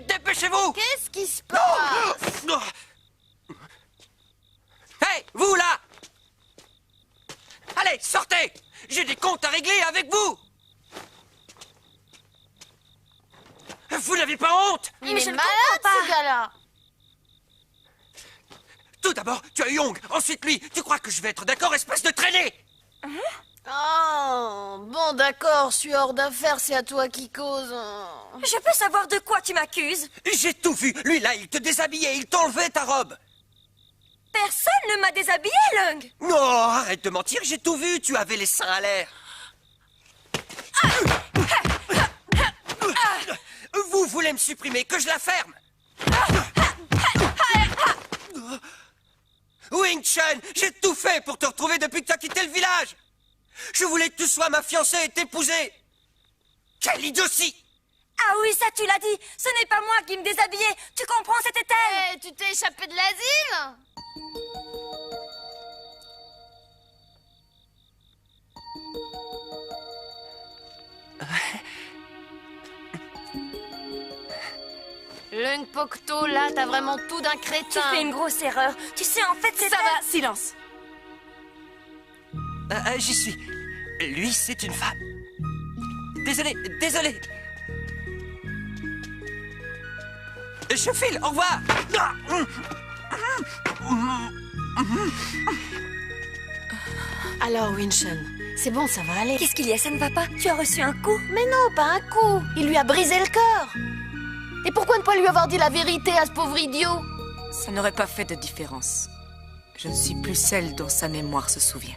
Dépêchez-vous! Qu'est-ce qui se passe? Hey, vous là! Allez, sortez! J'ai des comptes à régler avec vous! Vous n'avez pas honte? Il est malade, ce gars-là. Tout d'abord, tu as Young, ensuite lui. Tu crois que je vais être d'accord, espèce de traînée? Oh, bon d'accord, je suis hors d'affaire, c'est à toi qui cause. Je peux savoir de quoi tu m'accuses? J'ai tout vu. Lui là, il te déshabillait, il t'enlevait ta robe. Personne ne m'a déshabillé, Lung. Non, arrête de mentir, j'ai tout vu. Tu avais les seins à l'air. Vous voulez me supprimer, que je la ferme? Wing Chun, j'ai tout fait pour te retrouver depuis que tu as quitté le village. Je voulais que tu sois ma fiancée et t'épouser. Quelle idiotie! Ah oui, ça tu l'as dit. Ce n'est pas moi qui me déshabillais. Tu comprends, c'était elle. Hey, tu t'es échappé de l'asile? Lung Pokto, là, t'as vraiment tout d'un crétin. Tu fais une grosse erreur. Tu sais, en fait, c'est Ça va, silence. J'y suis. Lui, c'est une femme. Désolé, désolé. Je file, au revoir. Alors, Winchon, c'est bon, ça va aller. Qu'est-ce qu'il y a, ça ne va pas? Tu as reçu un coup? Mais non, pas un coup. Il lui a brisé le cœur. Et pourquoi ne pas lui avoir dit la vérité à ce pauvre idiot? Ça n'aurait pas fait de différence. Je ne suis plus celle dont sa mémoire se souvient.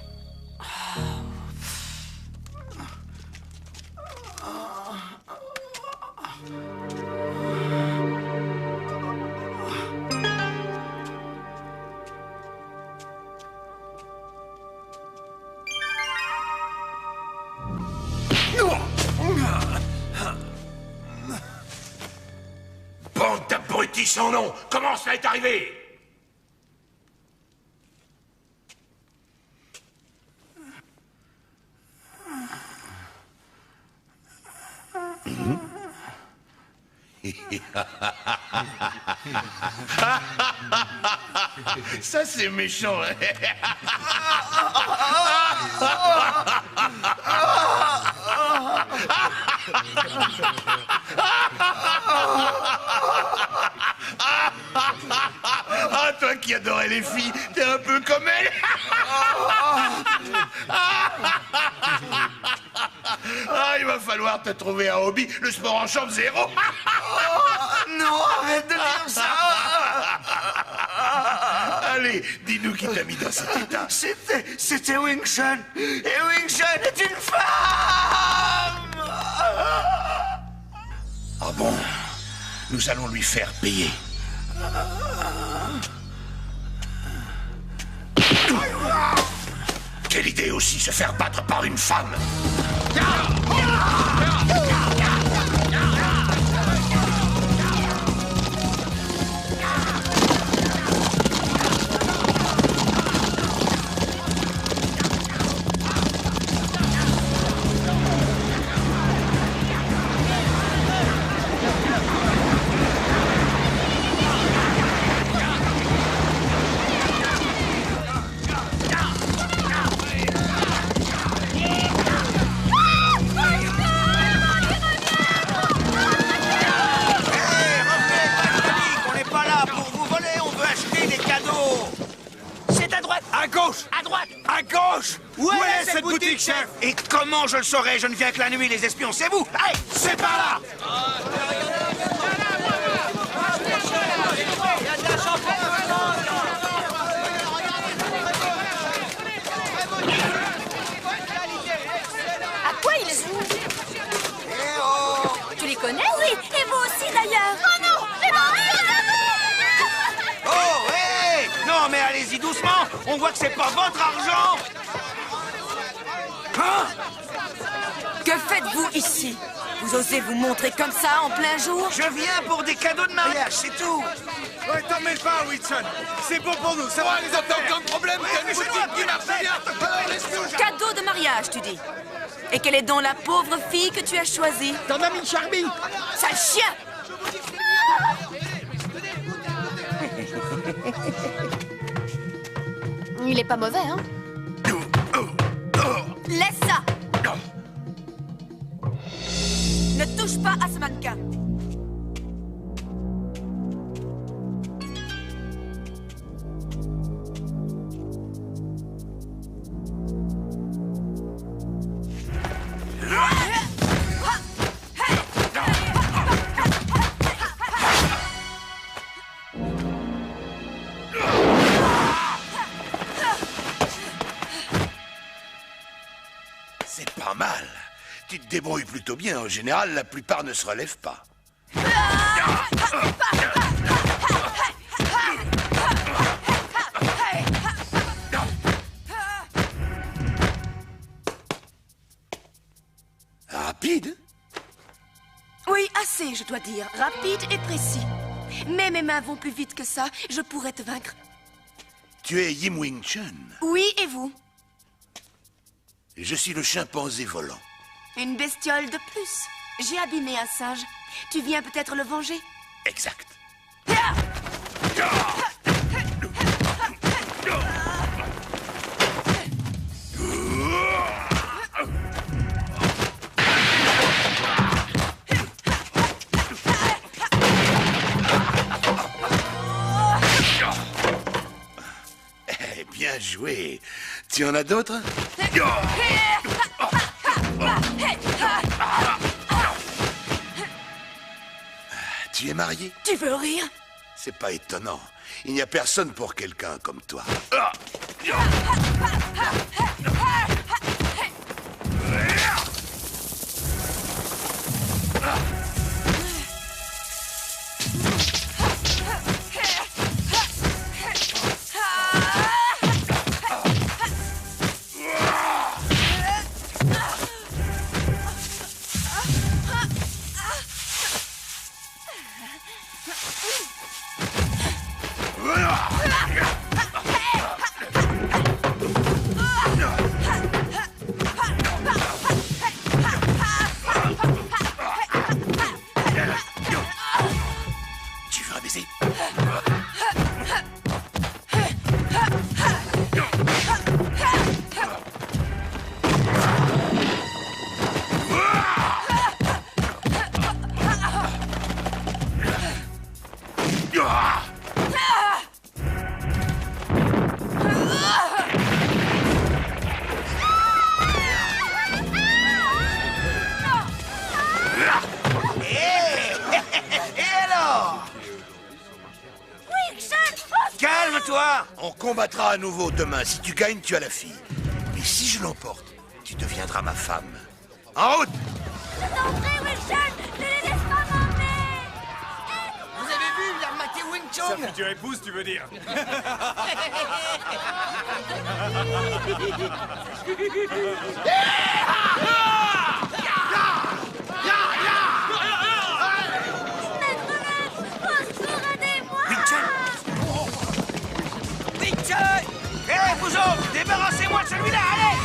Bande d'abrutis sans nom! Comment ça est arrivé? Ça c'est méchant. Ah, toi qui adorais les filles, t'es un peu comme elle. Ah, il va falloir te trouver un hobby, le sport en chambre 0. Non, arrête de dire ça. Allez, dis-nous qui t'a mis dans cet état. C'était Wing Chun. Et Wing Chun est une femme. Ah bon? Nous allons lui faire payer. Quelle idée aussi, se faire battre par une femme. Où est cette boutique, chef? Et comment je le saurais? Je ne viens que la nuit, les espions, c'est vous! Allez, c'est par là! On voit que c'est pas votre argent. Hein? Que faites-vous ici? Vous osez vous montrer comme ça en plein jour? Je viens pour des cadeaux de mariage, c'est tout. Ouais, t'en mêle pas, Wilson. C'est bon pour nous, ça va les attendre aucun problème. T'as une boutique qui marche bien. Alors laisse-nous. Cadeau de mariage, tu dis? Et quelle est donc la pauvre fille que tu as choisie? Ton ami Charmy. Sale chien! Il est pas mauvais, hein? Laisse ça! Ne touche pas à ce mannequin. C'est pas mal. Tu te débrouilles plutôt bien. En général, la plupart ne se relèvent pas. Rapide? Oui, assez, je dois dire. Rapide et précis. Mais mes mains vont plus vite que ça. Je pourrais te vaincre. Tu es Yim Wing Chun. Oui, et vous? Et je suis le chimpanzé volant. Une bestiole de plus. J'ai abîmé un singe. Tu viens peut-être le venger? Exact. Bien joué. Tu en as d'autres? Tu es marié? Tu veux rire? C'est pas étonnant. Il n'y a personne pour quelqu'un comme toi. Tu veux un baiser? Calme-toi! On combattra à nouveau demain. Si tu gagnes, tu as la fille. Et si je l'emporte, tu deviendras ma femme. En route! Je t'en prie, Wilson! Ne les laisse pas m'emmener! Vous avez vu, il a rematé Wing Chun. Sa future épouse, tu veux dire? Hé, vous autres, débarrassez-moi de celui-là, allez!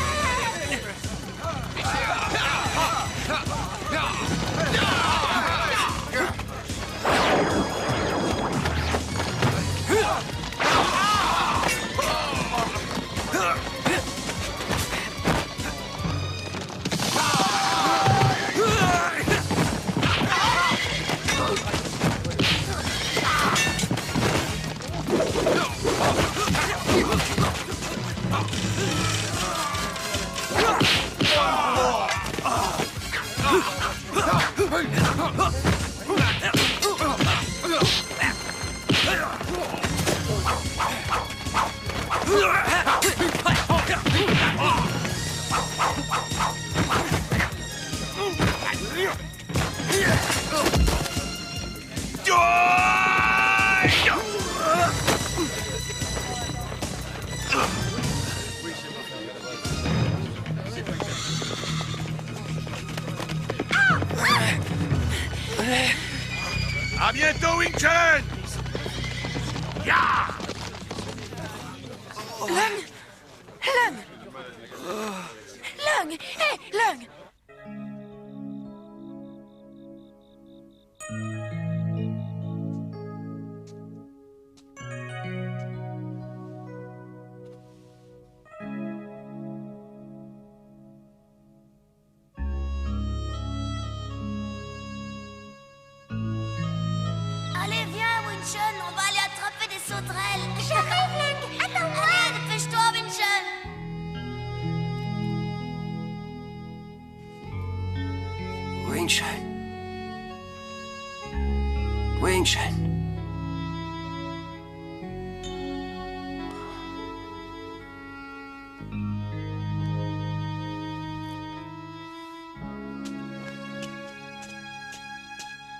À bientôt, Wing Chun! Ya! Lung! Lung! Lung! Hé, Lung! Allez, viens, Winchun, on va aller attraper des sauterelles. J'arrive, Lung. Attends-moi. Allez, dépêche-toi, Winchun. Wing Chun. Wing Chun.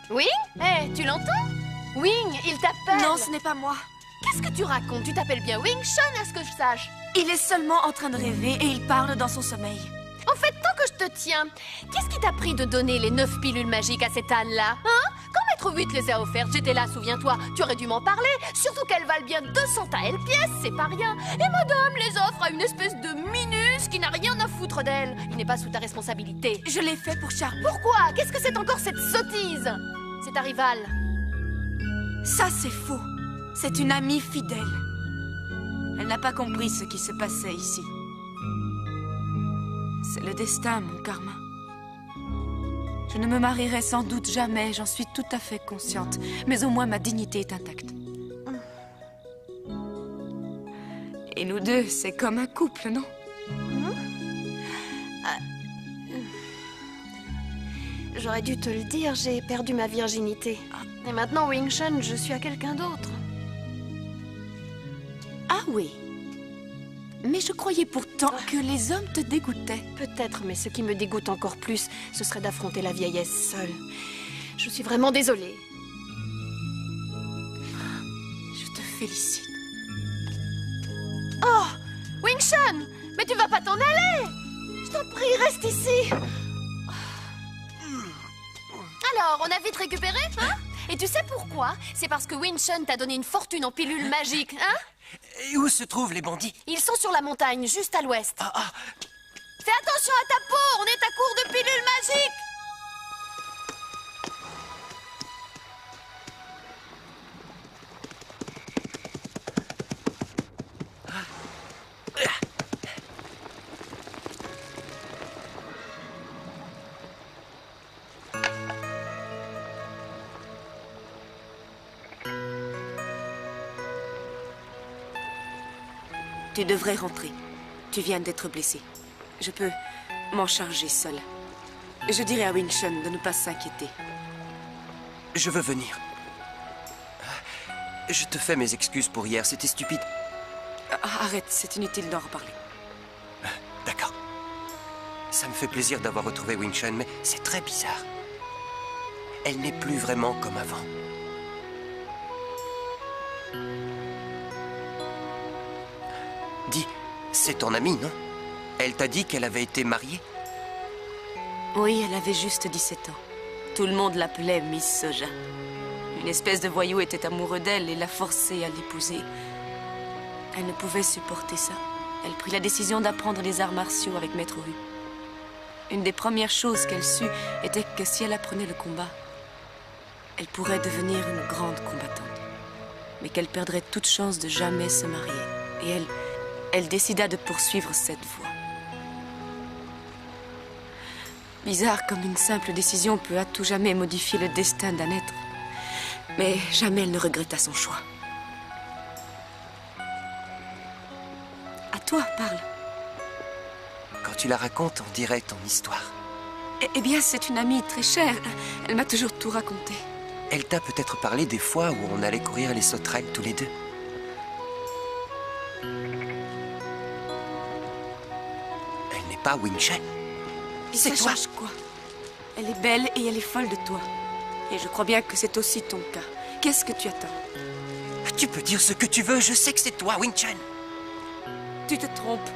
Wing? Hé, tu l'entends? Wing, il t'appelle. Non, ce n'est pas moi. Qu'est-ce que tu racontes? Tu t'appelles bien Wing Chun, à ce que je sache. Il est seulement en train de rêver et il parle dans son sommeil. En fait, tant que je te tiens, qu'est-ce qui t'a pris de donner les 9 pilules magiques à cette Anne-là? Hein? Quand Maître 8 les a offertes, j'étais là, souviens-toi. Tu aurais dû m'en parler. Surtout qu'elles valent bien 200 taels pièces, c'est pas rien. Et madame les offre à une espèce de minus qui n'a rien à foutre d'elle. Il n'est pas sous ta responsabilité. Je l'ai fait pour Charlie. Pourquoi? Qu'est-ce que c'est encore cette sottise? C'est ta rivale. Ça, c'est faux. C'est une amie fidèle. Elle n'a pas compris ce qui se passait ici. C'est le destin, mon karma. Je ne me marierai sans doute jamais, j'en suis tout à fait consciente. Mais au moins ma dignité est intacte. Et nous deux, c'est comme un couple, non? J'aurais dû te le dire, j'ai perdu ma virginité. Et maintenant, Wing Chun, je suis à quelqu'un d'autre. Ah oui. Mais je croyais pourtant que les hommes te dégoûtaient. Peut-être, mais ce qui me dégoûte encore plus, ce serait d'affronter la vieillesse seule. Je suis vraiment désolée. Je te félicite. Oh, Wing Chun, mais tu vas pas t'en aller. Je t'en prie, reste ici. Alors, on a vite récupéré, hein? Et tu sais pourquoi? C'est parce que Wing Chun t'a donné une fortune en pilules magiques, hein? Et où se trouvent les bandits? Ils sont sur la montagne, juste à l'ouest. Fais attention à ta peau, on est à court de pilules magiques. Tu devrais rentrer. Tu viens d'être blessé. Je peux m'en charger seule. Je dirai à Wing Chun de ne pas s'inquiéter. Je veux venir. Je te fais mes excuses pour hier, c'était stupide. Arrête, c'est inutile d'en reparler. D'accord. Ça me fait plaisir d'avoir retrouvé Wing Chun, mais c'est très bizarre. Elle n'est plus vraiment comme avant. Dis, c'est ton amie, non? Elle t'a dit qu'elle avait été mariée? Oui, elle avait juste 17 ans. Tout le monde l'appelait Miss Soja. Une espèce de voyou était amoureux d'elle et l'a forcée à l'épouser. Elle ne pouvait supporter ça. Elle prit la décision d'apprendre les arts martiaux avec Maître Wu. Une des premières choses qu'elle sut était que si elle apprenait le combat, elle pourrait devenir une grande combattante. Mais qu'elle perdrait toute chance de jamais se marier. Et elle décida de poursuivre cette voie. Bizarre comme une simple décision peut à tout jamais modifier le destin d'un être. Mais jamais elle ne regretta son choix. À toi, parle. Quand tu la racontes, on dirait ton histoire. Eh bien, c'est une amie très chère. Elle m'a toujours tout raconté. Elle t'a peut-être parlé des fois où on allait courir les sauterelles tous les deux. Elle n'est pas Wing Chun. C'est toi. Ça change quoi? Elle est belle et elle est folle de toi. Et je crois bien que c'est aussi ton cas. Qu'est-ce que tu attends? Tu peux dire ce que tu veux, je sais que c'est toi, Wing Chun. Tu te trompes.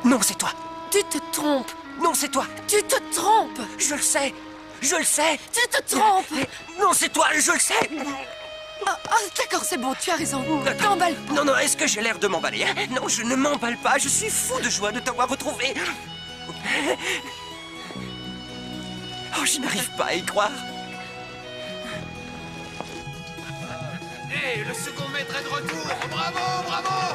Non, c'est toi. Tu te trompes. Non, c'est toi. Tu te trompes. Je le sais. Je le sais. Tu te trompes. Non, c'est toi, je le sais. D'accord, c'est bon, tu as raison. T'emballes pas. Non, est-ce que j'ai l'air de m'emballer, hein? Non, je ne m'emballe pas. Je suis fou de joie de t'avoir retrouvé. Oh, je n'arrive pas à y croire. Hé, le second maître est de retour. Bravo, bravo.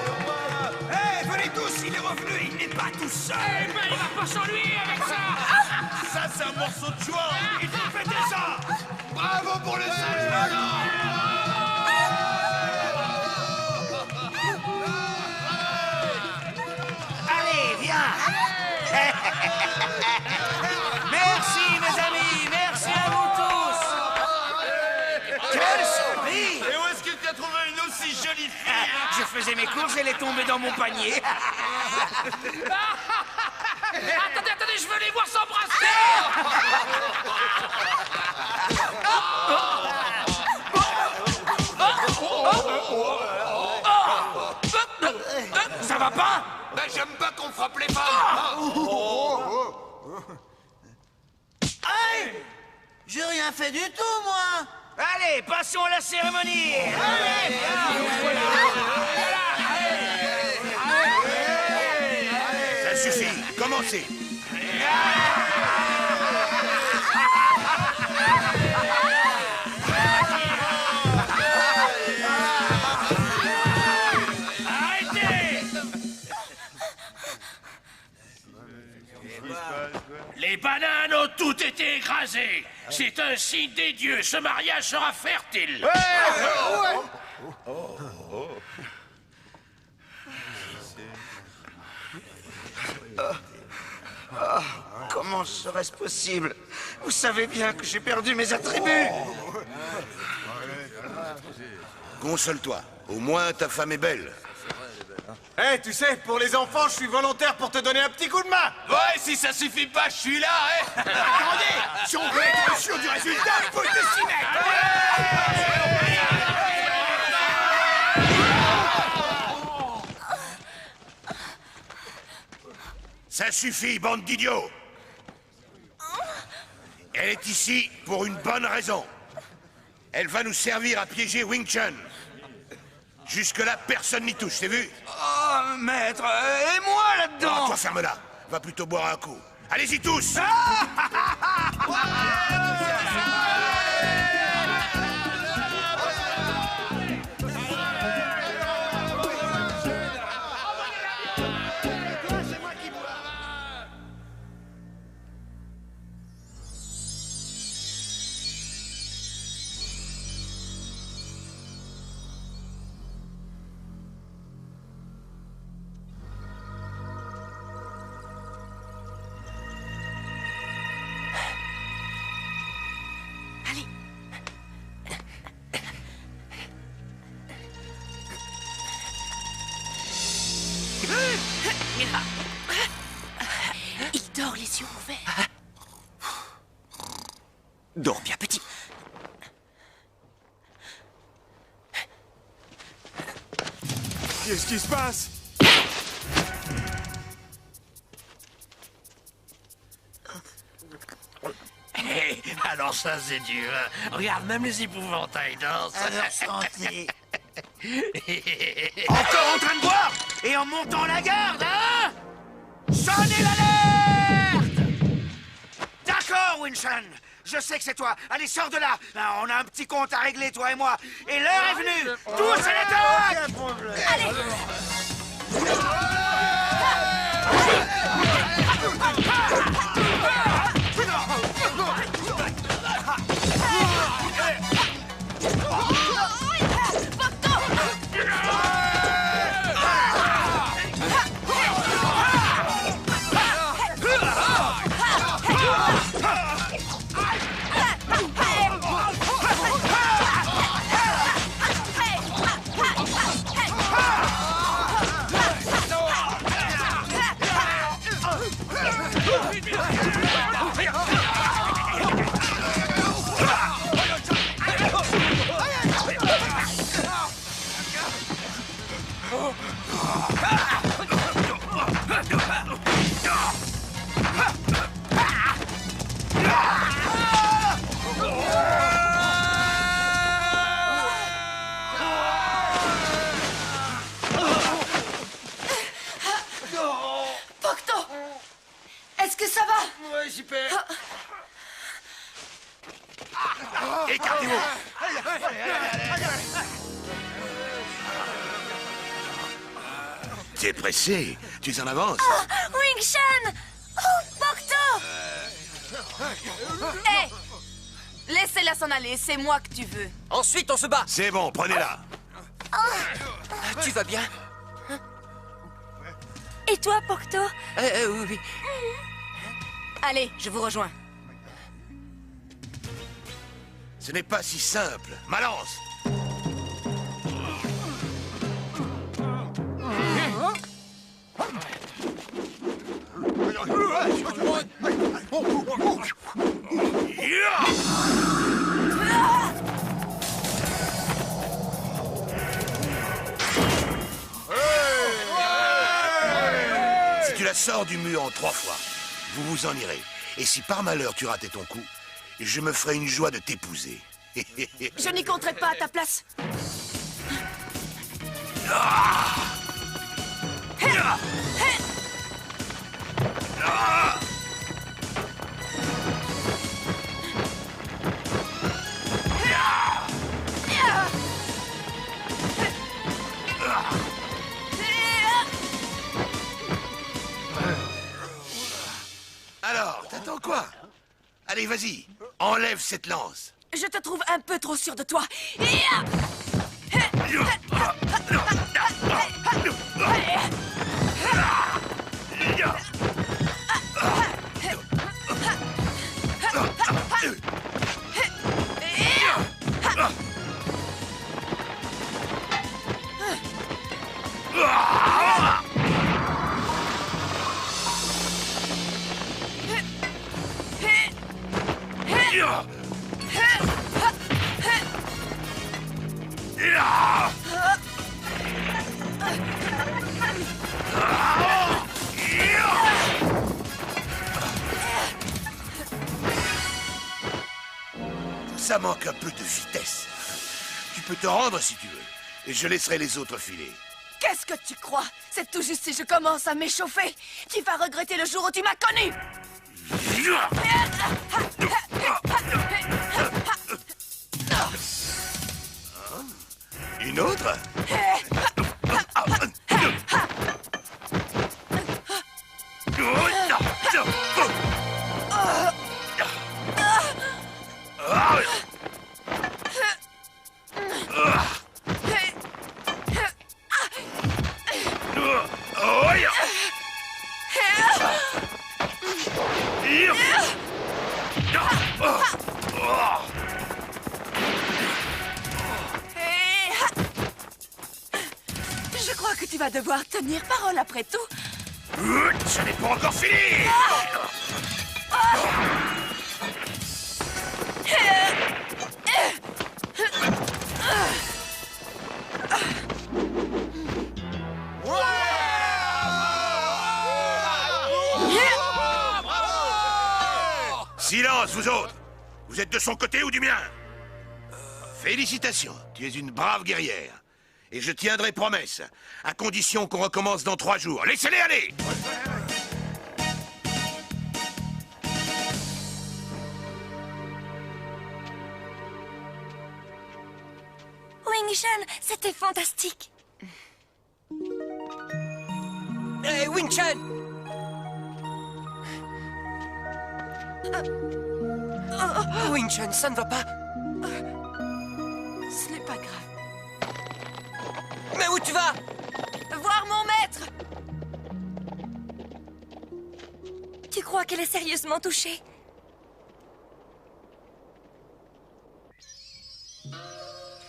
Hé, venez tous, il est revenu, il n'est pas tout seul. Eh ben, il va pas s'ennuyer avec ça. Ça, c'est un morceau de joie. Il faut fêter ça. Bravo pour le sage volant. Allez, viens. Merci, mes amis. Merci à vous tous. Quelle surprise. Et où est-ce qu'il t'a trouvé une aussi jolie fille? Je faisais mes courses, elle est tombée dans mon panier. Attendez, je veux les voir s'embrasser. Ça va pas? Ben, j'aime pas qu'on frappe les femmes. Hey! J'ai rien fait du tout, moi. Allez, passons à la cérémonie. Allez, Ça suffit, commencez. Arrêtez! Les bananes ont toutes été écrasées. C'est un signe des dieux. Ce mariage sera fertile. Comment serait-ce possible? Vous savez bien que j'ai perdu mes attributs. Console-toi, au moins ta femme est belle. Eh, tu sais, pour les enfants, je suis volontaire pour te donner un petit coup de main. Ouais, si ça suffit pas, je suis là, hein. Attendez, si on veut être sûr du résultat, il faut se s'y mettre. Ça suffit, bande d'idiots. Elle est ici pour une bonne raison. Elle va nous servir à piéger Wing Chun. Jusque-là, personne n'y touche, t'as vu? Oh, maître, et moi là-dedans? Oh, toi, ferme-la. Va plutôt boire un coup. Allez-y tous. Il dort les yeux ouverts. Dors bien, petit. Qu'est-ce qui se passe? Hey, alors ça, c'est dur. Regarde, même les épouvantails dansent. Alors, santé. Encore en train de boire? Et en montant la garde, hein? Sonnez l'alerte! D'accord, Wing-Chun. Je sais que c'est toi. Allez, sors de là. On a un petit compte à régler, toi et moi. Et l'heure est venue. Tous à l'attaque! Allez! récipient. Écartez-vous. Tu es pressé. Tu es en avance. Oh, Wing Chun! Oh, Porto! Hé! Laissez-la s'en aller, c'est moi que tu veux. Ensuite, on se bat. C'est bon, prenez-la. Tu vas bien? Et toi, Porto? Oui. Allez, je vous rejoins. Ce n'est pas si simple. Ma lance. Si tu la sors du mur en 3 fois, vous vous en irez. Et si par malheur tu ratais ton coup, je me ferai une joie de t'épouser. Je n'y compterai pas à ta place. Alors, t'attends quoi? Allez, vas-y, enlève cette lance. Je te trouve un peu trop sûr de toi. Ça manque un peu de vitesse. Tu peux te rendre si tu veux, et je laisserai les autres filer. Qu'est-ce que tu crois? C'est tout juste si je commence à m'échauffer. Tu vas regretter le jour où tu m'as connu. Une autre? Je crois que tu vas devoir tenir parole après tout. Ce n'est pas encore fini! Silence, vous autres! Vous êtes de son côté ou du mien? Félicitations, tu es une brave guerrière. Et je tiendrai promesse, à condition qu'on recommence dans 3 jours. Laissez-les aller! Wing Chun, c'était fantastique. Hé, Wing Chun! Wing Chun, ça ne va pas. Ce n'est pas grave. Mais où tu vas? Voir mon maître! Tu crois qu'elle est sérieusement touchée?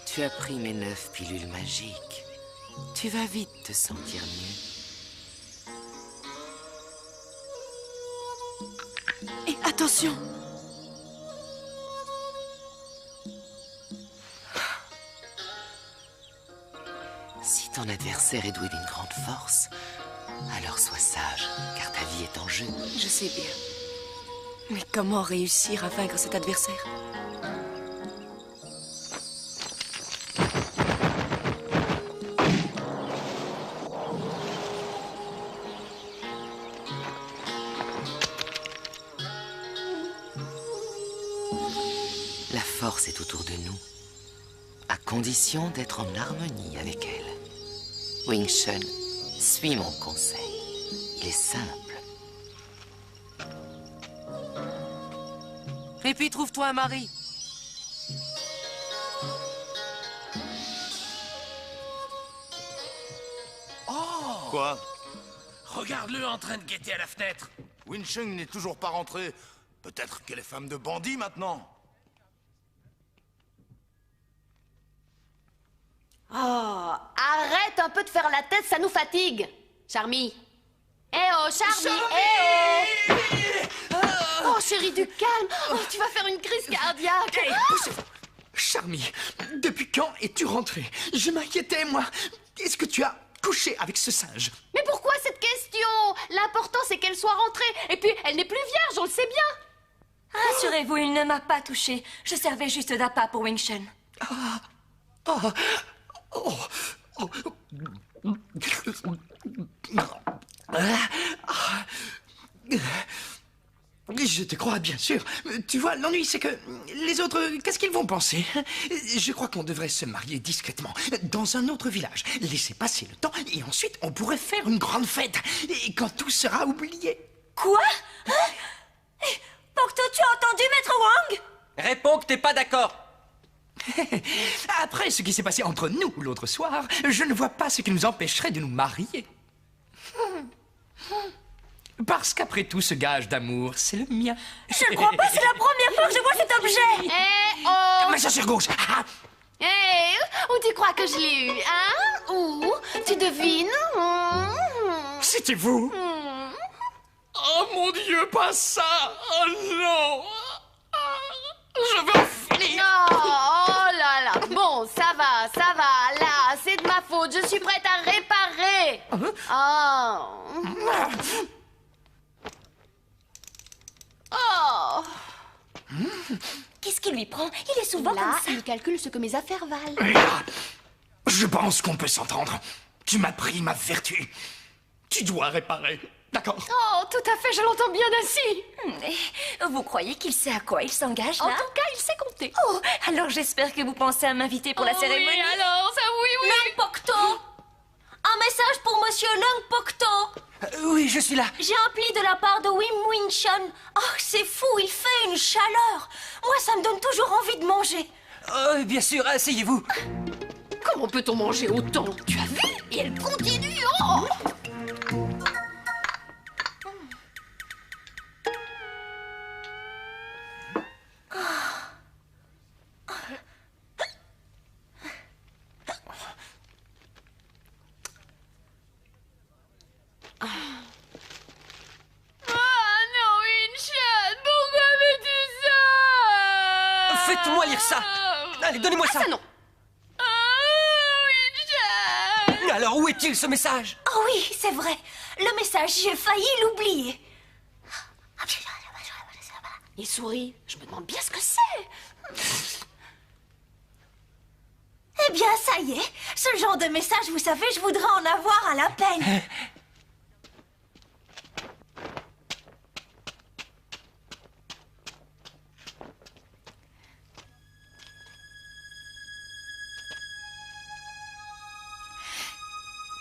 Tu as pris mes 9 pilules magiques. Tu vas vite te sentir mieux. Et attention! Si ton adversaire est doué d'une grande force, alors sois sage, car ta vie est en jeu. Je sais bien. Mais comment réussir à vaincre cet adversaire? La force est autour de nous, à condition d'être en harmonie avec elle. Wing Chun, suis mon conseil. Il est simple. Et puis trouve-toi un mari. Oh! Quoi? Regarde-le en train de guetter à la fenêtre. Wing Chun n'est toujours pas rentrée. Peut-être qu'elle est femme de bandit maintenant. Oh, arrête un peu de faire la tête, ça nous fatigue. Charmy. Eh oh, Charmy, eh oh. Oh, chérie, du calme. Oh, tu vas faire une crise cardiaque. Hey, poussez-vous. Charmy, depuis quand es-tu rentrée? Je m'inquiétais, moi. Est-ce que tu as couché avec ce singe? Mais pourquoi cette question? L'important, c'est qu'elle soit rentrée. Et puis, elle n'est plus vierge, on le sait bien. Rassurez-vous, il ne m'a pas touché. Je servais juste d'appât pour Wing Chun. Je te crois, bien sûr. Tu vois, l'ennui, c'est que les autres, qu'est-ce qu'ils vont penser? Je crois qu'on devrait se marier discrètement, dans un autre village. Laisser passer le temps, et ensuite, on pourrait faire une grande fête. Et quand tout sera oublié. Quoi? Pocto, tu as entendu, Maître Wang? Réponds que t'es pas d'accord. Après ce qui s'est passé entre nous l'autre soir, je ne vois pas ce qui nous empêcherait de nous marier. Parce qu'après tout, ce gage d'amour, c'est le mien. Je ne crois pas, c'est la première fois que je vois cet objet. Eh oh. Ma chaussure gauche. Eh, où tu crois que je l'ai eu, hein? Où? Tu devines? C'était vous? Oh mon Dieu, pas ça! Oh non! Je veux en finir! Oh là là! Bon, ça va, là, c'est de ma faute, je suis prête à réparer! Oh! Qu'est-ce qui lui prend? Il est souvent là, comme ça. il calcule ce que mes affaires valent. Je pense qu'on peut s'entendre. Tu m'as pris ma vertu. Tu dois réparer. D'accord. Oh, tout à fait, je l'entends bien ainsi. Vous croyez qu'il sait à quoi il s'engage, là? En tout cas, il sait compter. Oh, alors j'espère que vous pensez à m'inviter pour la cérémonie. Oui, alors, ça, oui. Lung Pocto! Un message pour Monsieur Lung Pocto! Oui, je suis là. J'ai un pli de la part de Wing Chun. Oh, c'est fou, il fait une chaleur. Moi, ça me donne toujours envie de manger. Oh, bien sûr, asseyez-vous. Comment peut-on manger autant? Tu as vu? Et elle continue. Oh! Faites-moi lire ça. Allez, donnez-moi ça. Ça non. Alors, où est-il, ce message? Oh oui, c'est vrai. Le message, j'ai failli l'oublier. Il sourit. Je me demande bien ce que c'est. Eh bien, ça y est. Ce genre de message, vous savez, je voudrais en avoir à la peine.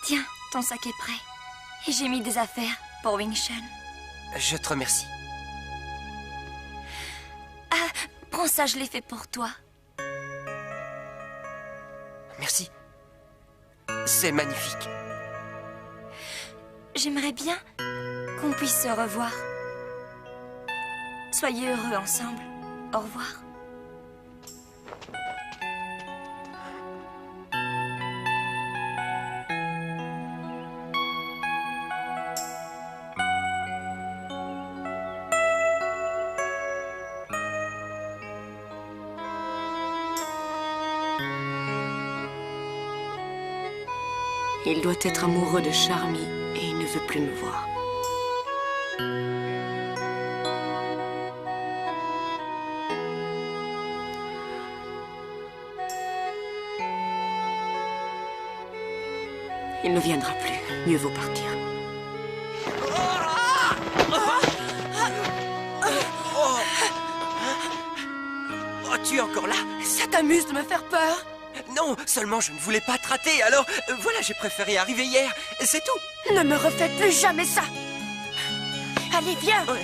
Tiens, ton sac est prêt. Et j'ai mis des affaires pour Wing Chun. Je te remercie. Ah, prends ça, je l'ai fait pour toi. Merci. C'est magnifique. J'aimerais bien qu'on puisse se revoir. Soyez heureux ensemble. Au revoir. Il doit être amoureux de Charmy et il ne veut plus me voir. Il ne viendra plus. Mieux vaut partir. Oh, Tu es encore là? Ça t'amuse de me faire peur? Non, seulement je ne voulais pas te rater, alors voilà, j'ai préféré arriver hier. C'est tout. Ne me refais plus jamais ça. Allez, viens. Ouais.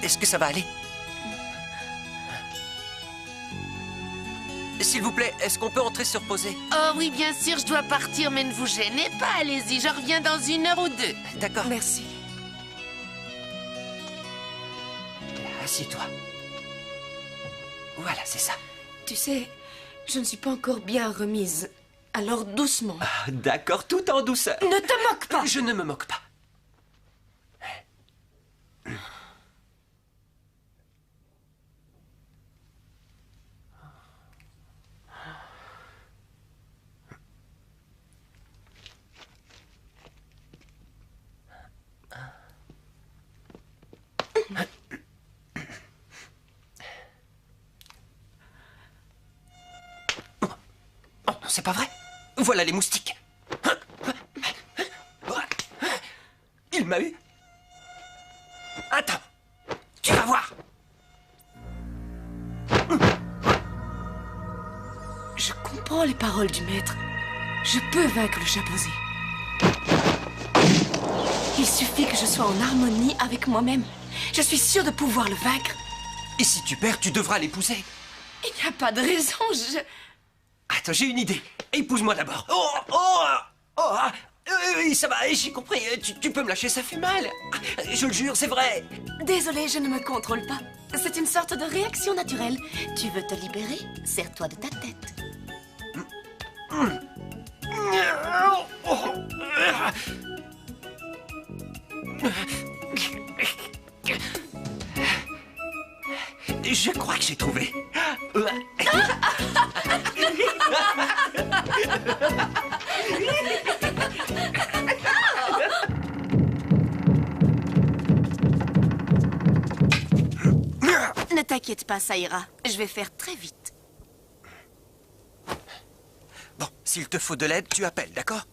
Est-ce que ça va aller? S'il vous plaît, est-ce qu'on peut entrer se reposer? Oh oui, bien sûr, je dois partir, mais ne vous gênez pas, allez-y, je reviens dans 1 heure ou 2. D'accord. Merci. Assieds-toi. Voilà, c'est ça. Tu sais, je ne suis pas encore bien remise. Alors doucement. Ah, d'accord, tout en douceur. Ne te moque pas. Je ne me moque pas. Oh, c'est pas vrai. Voilà les moustiques. Il m'a eu. Attends, tu vas voir. Je comprends les paroles du maître. Je peux vaincre le chimpanzé. Il suffit que je sois en harmonie avec moi-même. Je suis sûre de pouvoir le vaincre. Et si tu perds, tu devras l'épouser. Il n'y a pas de raison, Attends, j'ai une idée. Épouse-moi d'abord. Oui, ça va, j'ai compris. Tu peux me lâcher, ça fait mal. Je le jure, c'est vrai. Désolée, je ne me contrôle pas. C'est une sorte de réaction naturelle. Tu veux te libérer? Serre-toi de ta tête. Je crois que j'ai trouvé. Ne t'inquiète pas, ça ira. Je vais faire très vite. Bon, s'il te faut de l'aide, tu appelles, d'accord?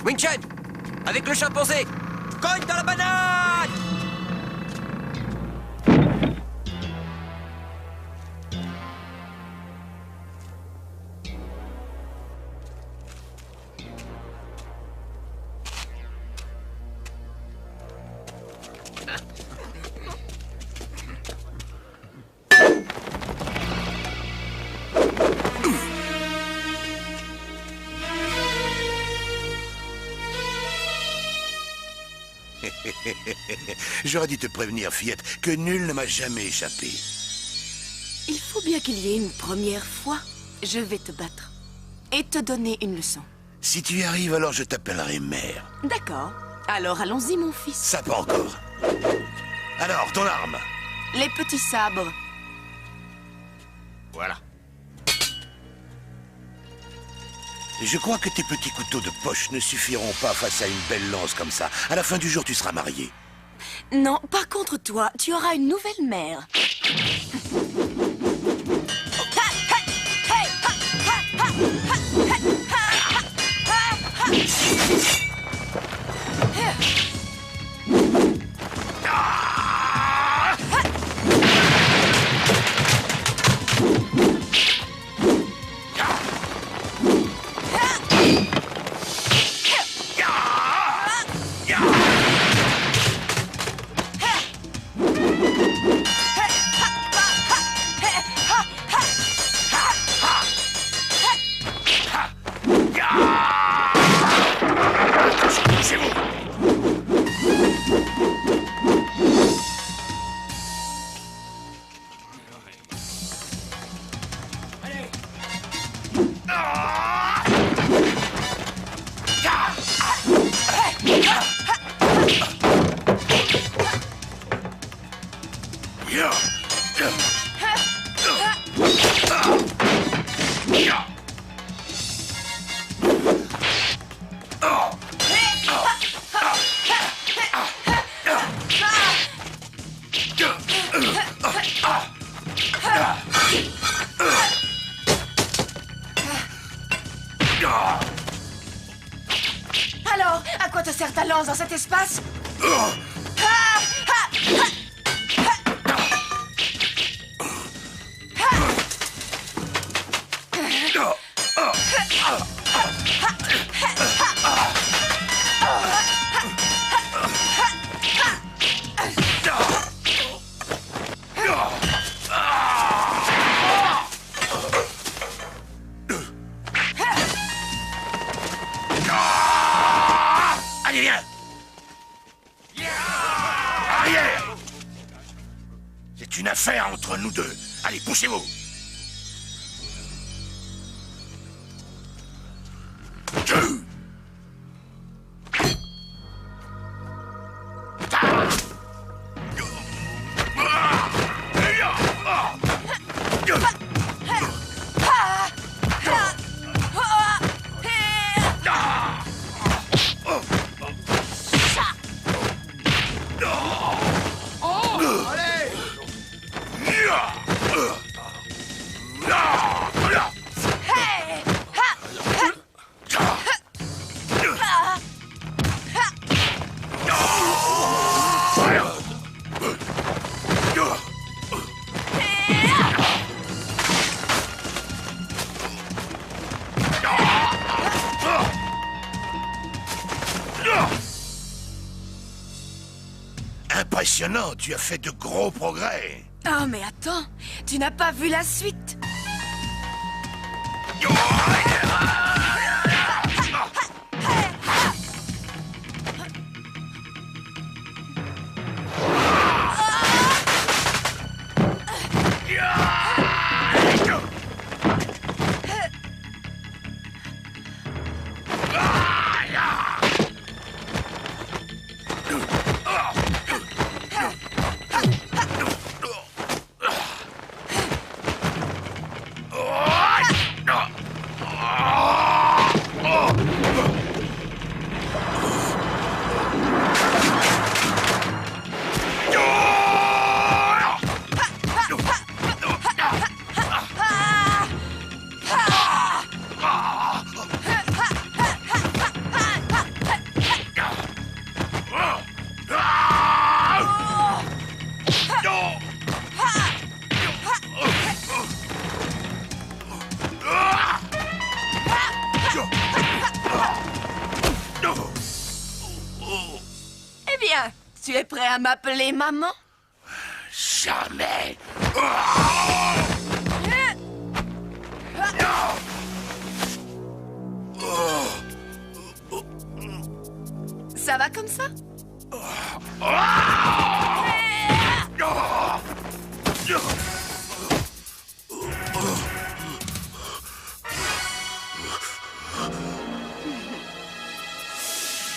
Wing Chun, avec le chimpanzé, cogne dans la banane! J'aurais dû te prévenir, fillette, que nul ne m'a jamais échappé. Il faut bien qu'il y ait une première fois. Je vais te battre. Et te donner une leçon. Si tu y arrives, alors je t'appellerai mère. D'accord. Alors allons-y, mon fils. Ça pas encore. Alors, ton arme. Les petits sabres. Voilà. Je crois que tes petits couteaux de poche ne suffiront pas face à une belle lance comme ça. À la fin du jour, tu seras marié. Non, par contre, toi, tu auras une nouvelle mère. Alors, à quoi te sert ta lance dans cet espace? Allez, viens! Arrière! C'est une affaire entre nous deux. Allez, poussez-vous! Impressionnant, tu as fait de gros progrès. Oh, mais attends, tu n'as pas vu la suite? Tu es prêt à m'appeler maman? Jamais. Ça va comme ça?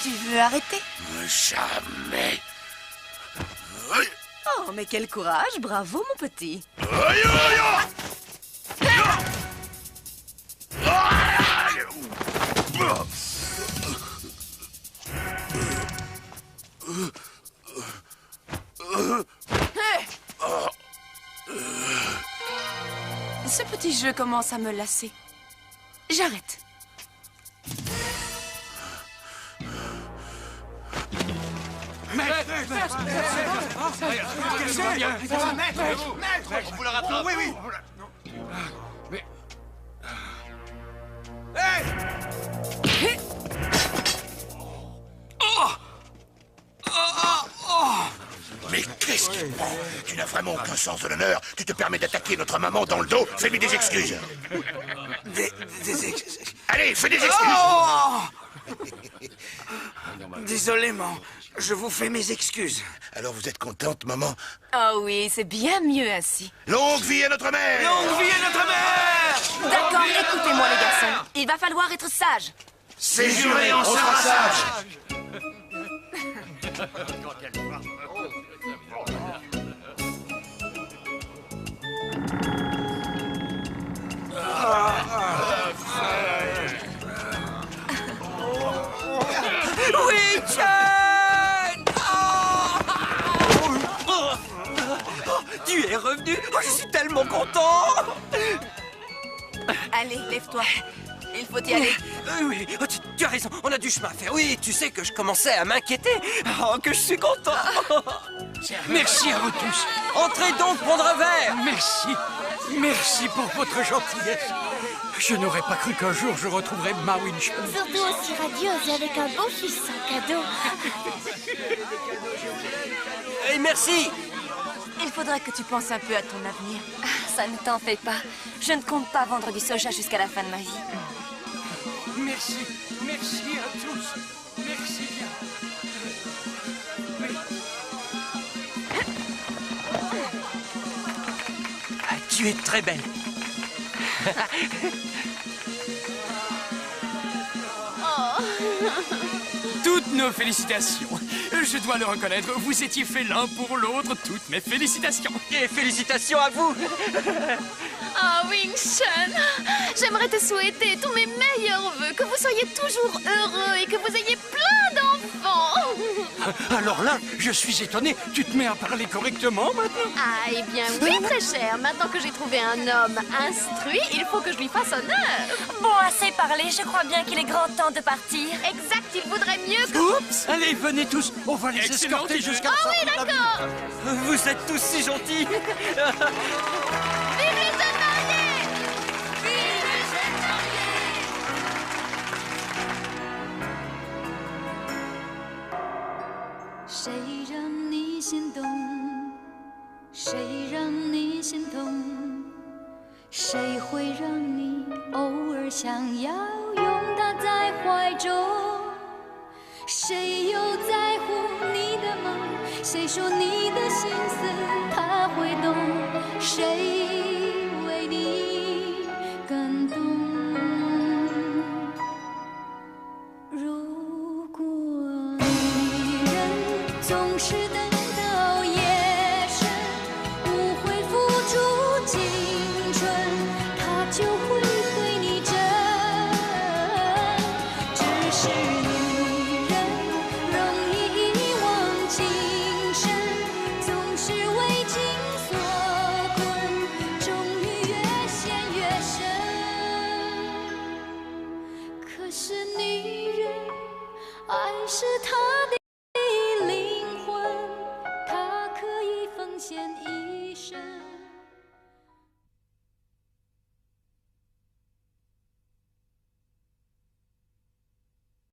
Tu veux arrêter? Jamais. Oh, mais quel courage! Bravo, mon petit! Ce petit jeu commence à me lasser. J'arrête. On vous le rattrape. Oui, oui. Mais... Hey! Mais qu'est-ce qui te prend? Tu n'as vraiment aucun sens de l'honneur. Tu te permets d'attaquer notre maman dans le dos. Fais-lui des excuses. Des excuses. Allez, fais des excuses. Oh! Désolé, maman. Je vous fais mes excuses. Alors vous êtes contente, maman? Oh oui, c'est bien mieux ainsi. Longue vie à notre mère! Longue vie à notre mère! D'accord, écoutez-moi les garçons. Il va falloir être sage. C'est juré, on sera sage. Tu es revenu. Oh, je suis tellement content. Allez, lève-toi. Il faut y aller. Oui, oh, tu as raison, on a du chemin à faire. Oui, tu sais que je commençais à m'inquiéter. Oh, que je suis content. Merci à vous tous. Entrez donc prendre un verre. Merci. Merci pour votre gentillesse. Je n'aurais pas cru qu'un jour je retrouverais ma Winchon. Surtout aussi radieuse et avec un beau fils en cadeau. Et merci. Il faudrait que tu penses un peu à ton avenir. Ça ne t'en fait pas. Je ne compte pas vendre du soja jusqu'à la fin de ma vie. Merci. Merci à tous. Merci bien. Ah, tu es très belle. Toutes nos félicitations. Je dois le reconnaître, vous étiez faits l'un pour l'autre. Toutes mes félicitations. Et félicitations à vous. Oh, Wing-Shun, j'aimerais te souhaiter tous mes meilleurs vœux, que vous soyez toujours heureux et que vous ayez plein d'enfants. Alors là, je suis étonné. Tu te mets à parler correctement maintenant? Ah, eh bien oui, très cher. Maintenant que j'ai trouvé un homme instruit, il faut que je lui fasse honneur. Bon, assez parlé. Je crois bien qu'il est grand temps de partir. Exact, il vaudrait mieux que... Oups! Allez, venez tous. On va les escorter jusqu'à la Oh sortie oui, de la d'accord. ville. Vous êtes tous si gentils. Vive les jeunes mariés! Vive les jeunes mariés! 谁让你心动？谁让你心痛？谁会让你偶尔想要拥他在怀中？谁又在乎你的梦？谁说你的心思他会懂？谁为你感动？如果女人总是等